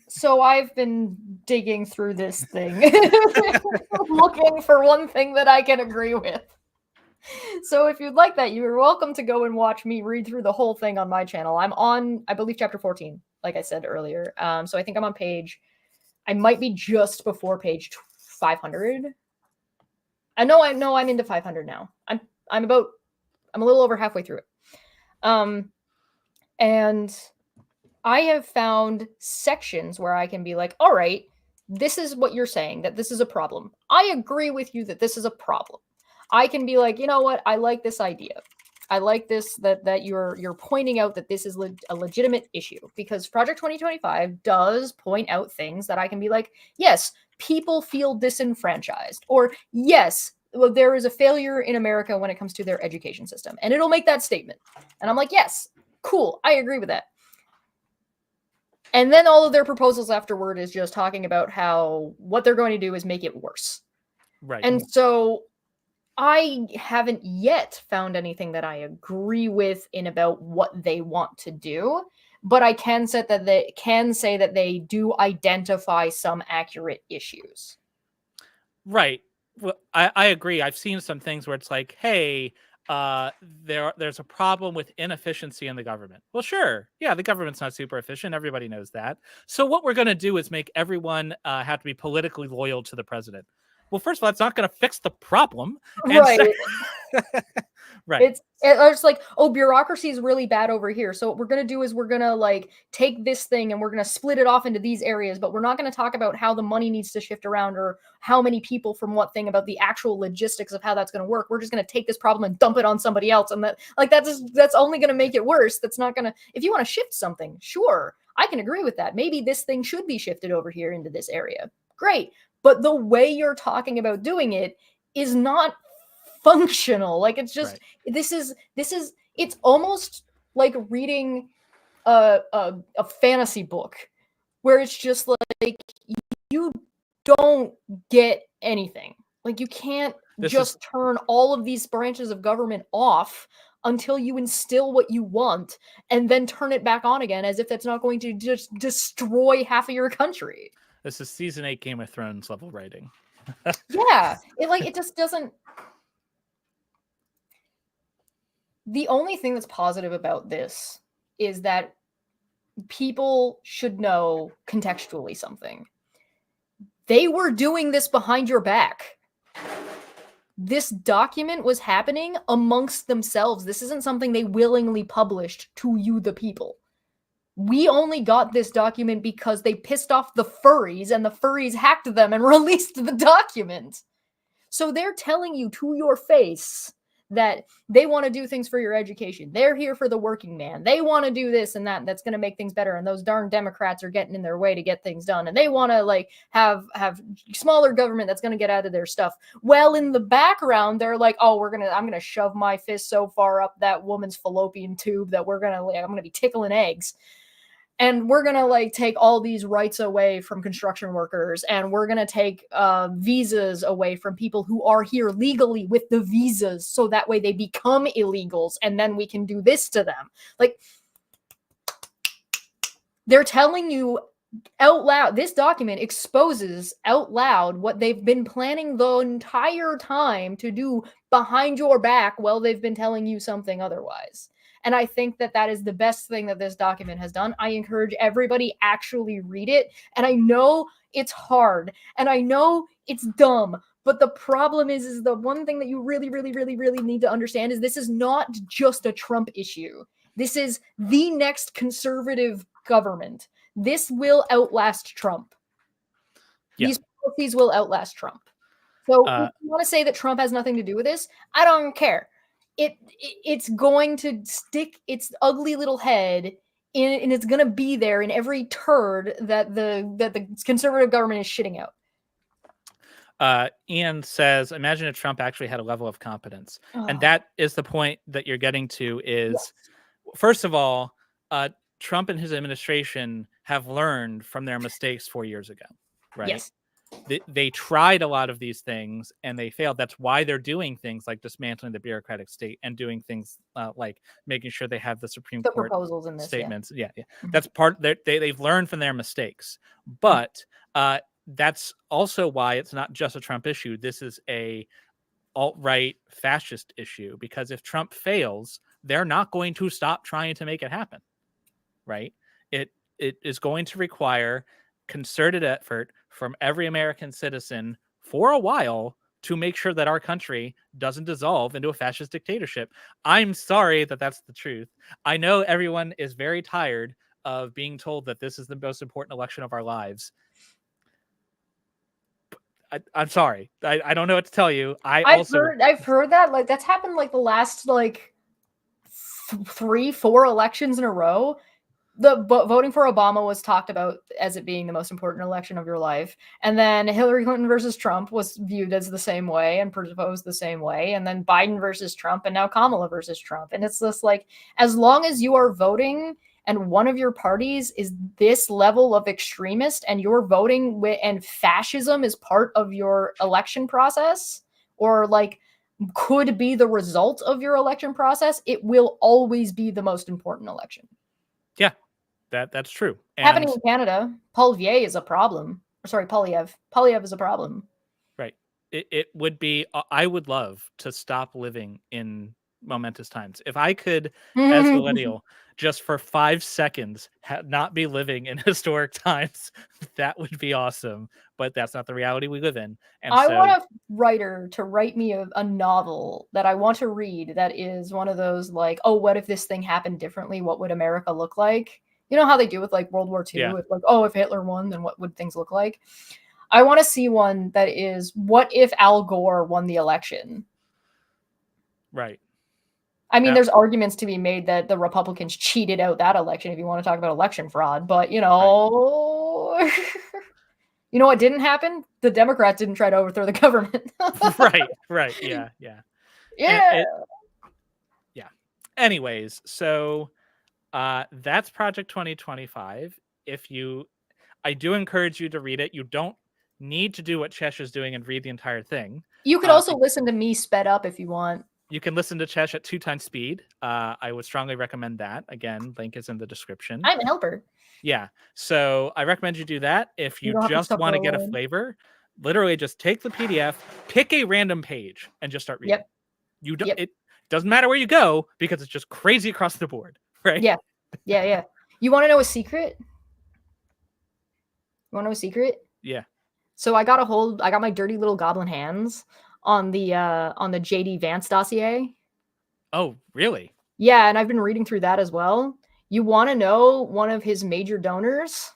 So I've been digging through this thing, looking for one thing that I can agree with. So if you'd like that, you're welcome to go and watch me read through the whole thing on my channel. I'm on, I believe, chapter 14, like I said earlier. So I think I'm on page I might be just before page 500. I know I'm into 500 now. I'm a little over halfway through it. And I have found sections where I can be like, all right, this is what you're saying, that this is a problem. I agree with you that this is a problem. I can be like, you know what? I like this idea. I like this that you're pointing out that this is a legitimate issue, because Project 2025 does point out things that I can be like, yes, people feel disenfranchised, or yes, well, there is a failure in America when it comes to their education system, and it'll make that statement. And I'm like, yes, cool, I agree with that. And then all of their proposals afterward is just talking about how what they're going to do is make it worse. Right. And so I haven't yet found anything that I agree with in about what they want to do, but I can say that they do identify some accurate issues. Right. Well, I agree. I've seen some things where it's like, hey, there's a problem with inefficiency in the government. Well, sure. Yeah, the government's not super efficient. Everybody knows that. So what we're going to do is make everyone have to be politically loyal to the president. Well, first of all, it's not going to fix the problem. And Right. right. It's like, oh, bureaucracy is really bad over here. So what we're gonna do is we're gonna like take this thing and we're gonna split it off into these areas, but we're not gonna talk about how the money needs to shift around or how many people from what thing, about the actual logistics of how that's gonna work. We're just gonna take this problem and dump it on somebody else, and that's only gonna make it worse. That's not gonna. If you want to shift something, sure, I can agree with that. Maybe this thing should be shifted over here into this area. Great, but the way you're talking about doing it is not functional. Like, it's just right. This is it's almost like reading a fantasy book where it's just like you don't get anything. Like, you can't turn all of these branches of government off until you instill what you want and then turn it back on again, as if that's not going to just destroy half of your country. This is season 8 Game of Thrones level writing. Yeah, it just doesn't. The only thing that's positive about this is that people should know contextually something. They were doing this behind your back. This document was happening amongst themselves. This isn't something they willingly published to you, the people. We only got this document because they pissed off the furries, and the furries hacked them and released the document. So they're telling you to your face that they want to do things for your education. They're here for the working man. They want to do this and that. That's going to make things better. And those darn Democrats are getting in their way to get things done. And they want to like have smaller government that's going to get out of their stuff. Well, in the background, they're like, oh, I'm going to shove my fist so far up that woman's fallopian tube that I'm going to be tickling eggs. And we're going to like take all these rights away from construction workers, and we're going to take visas away from people who are here legally with the visas, so that way they become illegals, and then we can do this to them. Like, they're telling you out loud. This document exposes out loud what they've been planning the entire time to do behind your back, while they've been telling you something otherwise. And I think that is the best thing that this document has done. I encourage everybody actually read it. And I know it's hard, and I know it's dumb, but the problem is the one thing that you really, really, really, really need to understand is this is not just a Trump issue. This is the next conservative government. This will outlast Trump. Yeah. These policies will outlast Trump. So if you want to say that Trump has nothing to do with this, I don't care. It's going to stick its ugly little head in, and it's going to be there in every turd that the conservative government is shitting out. Ian says, imagine if Trump actually had a level of competence. And that is the point that you're getting to is, yes. First of all, Trump and his administration have learned from their mistakes 4 years ago, right? Yes. They tried a lot of these things and they failed. That's why they're doing things like dismantling the bureaucratic state and doing things like making sure they have the Supreme Court proposals in this statements. Yeah. Mm-hmm. That's part. They've learned from their mistakes, but that's also why it's not just a Trump issue. This is a alt-right fascist issue, because if Trump fails, they're not going to stop trying to make it happen. Right? It is going to require concerted effort from every American citizen for a while to make sure that our country doesn't dissolve into a fascist dictatorship. I'm sorry that that's the truth. I know everyone is very tired of being told that this is the most important election of our lives. I'm sorry. I don't know what to tell you. I've heard that, like, that's happened like the last like 3-4 elections in a row. Voting for Obama was talked about as it being the most important election of your life, and then Hillary Clinton versus Trump was viewed as the same way and proposed the same way, and then Biden versus Trump, and now Kamala versus Trump. And it's just like, as long as you are voting and one of your parties is this level of extremist, and you're voting with, and fascism is part of your election process, or like could be the result of your election process, it will always be the most important election. Yeah, that's true. Happening in Canada, Polyev is a problem. Sorry, Polyev. Polyev is a problem. Right. It would be, I would love to stop living in momentous times. If I could, as a millennial, just for 5 seconds, not be living in historic times, that would be awesome. But that's not the reality we live in. And I want a writer to write me a novel that I want to read that is one of those like, oh, what if this thing happened differently? What would America look like? You know how they do with like World War II? Yeah. It's like, oh, if Hitler won, then what would things look like? I want to see one that is, what if Al Gore won the election? Right. I mean, there's arguments to be made that the Republicans cheated out that election if you want to talk about election fraud, but you know, right. You know what didn't happen? The Democrats didn't try to overthrow the government. Right. Yeah. Yeah. Yeah. Anyways, so that's Project 2025. I do encourage you to read it. You don't need to do what Chesh is doing and read the entire thing. You could also listen to me sped up if you want. You can listen to Chesh at 2 times speed. I would strongly recommend that. Again, link is in the description. I'm a helper. Yeah. So I recommend you do that. If you just want to get a flavor, literally just take the PDF, pick a random page, and just start reading. Yep. It doesn't matter where you go because it's just crazy across the board, right? Yeah. You want to know a secret? You want to know a secret? Yeah. So I got my dirty little goblin hands on the JD Vance dossier. Oh, really? Yeah, and I've been reading through that as well. You want to know one of his major donors?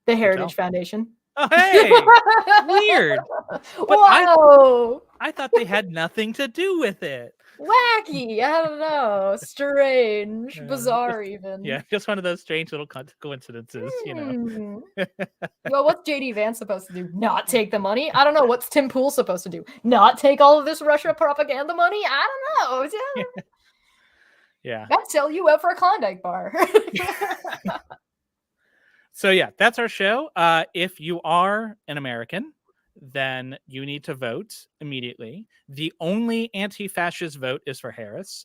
The Heritage Foundation. Oh, hey! Weird. But whoa! I thought they had nothing to do with it. Wacky. I don't know. Strange. Bizarre even. Yeah, just one of those strange little coincidences, you know. Well, what's JD Vance supposed to do? Not take the money? I don't know. What's Tim Pool supposed to do? Not take all of this Russia propaganda money? I don't know. Yeah. I'd sell you out for a Klondike bar. So yeah, that's our show. If you are an American, then you need to vote immediately. The only anti-fascist vote is for Harris.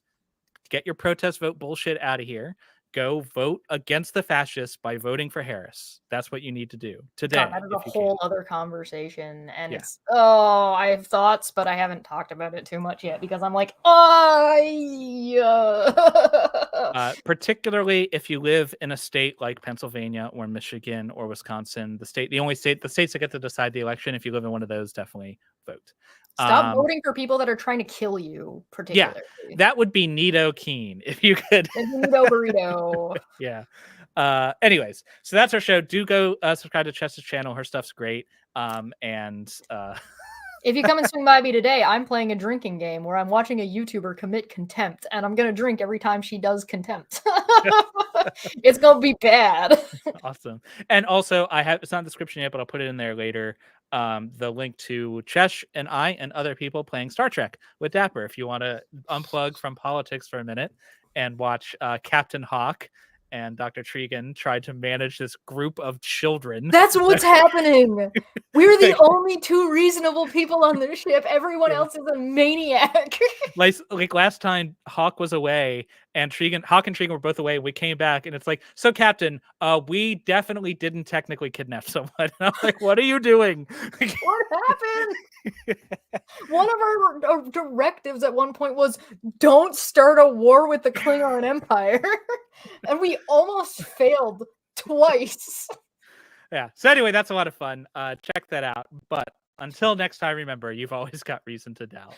Get your protest vote bullshit out of here. Go vote against the fascists by voting for Harris. That's what you need to do today. God, that is a whole other conversation. And it's, I have thoughts, but I haven't talked about it too much yet because I'm like, particularly if you live in a state like Pennsylvania or Michigan or Wisconsin, the states that get to decide the election, if you live in one of those, definitely vote. Stop voting for people that are trying to kill you, particularly. Yeah, that would be Nito Keen, if you could. Nito Burrito. Yeah. Anyways, so that's our show. Do go subscribe to Chess's channel. Her stuff's great. If you come and swing by me today, I'm playing a drinking game where I'm watching a YouTuber commit contempt, and I'm going to drink every time she does contempt. It's going to be bad. Awesome. And also, it's not in the description yet, but I'll put it in there later. The link to Chesh and I and other people playing Star Trek with Dapper. If you want to unplug from politics for a minute and watch Captain Hawk and Dr. Tregan tried to manage this group of children. That's what's happening. We're the only two reasonable people on this ship. Everyone else is a maniac. like last time Hawk was away and Hawk and Tregan were both away. We came back and it's like, so Captain, we definitely didn't technically kidnap someone. And I'm like, what are you doing? What happened? One of our directives at one point was don't start a war with the Klingon Empire. And we almost failed twice. Yeah. So anyway, that's a lot of fun. Check that out. But until next time, remember, you've always got reason to doubt.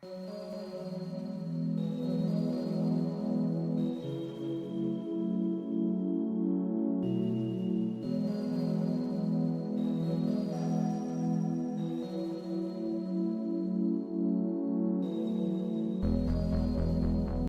Bye.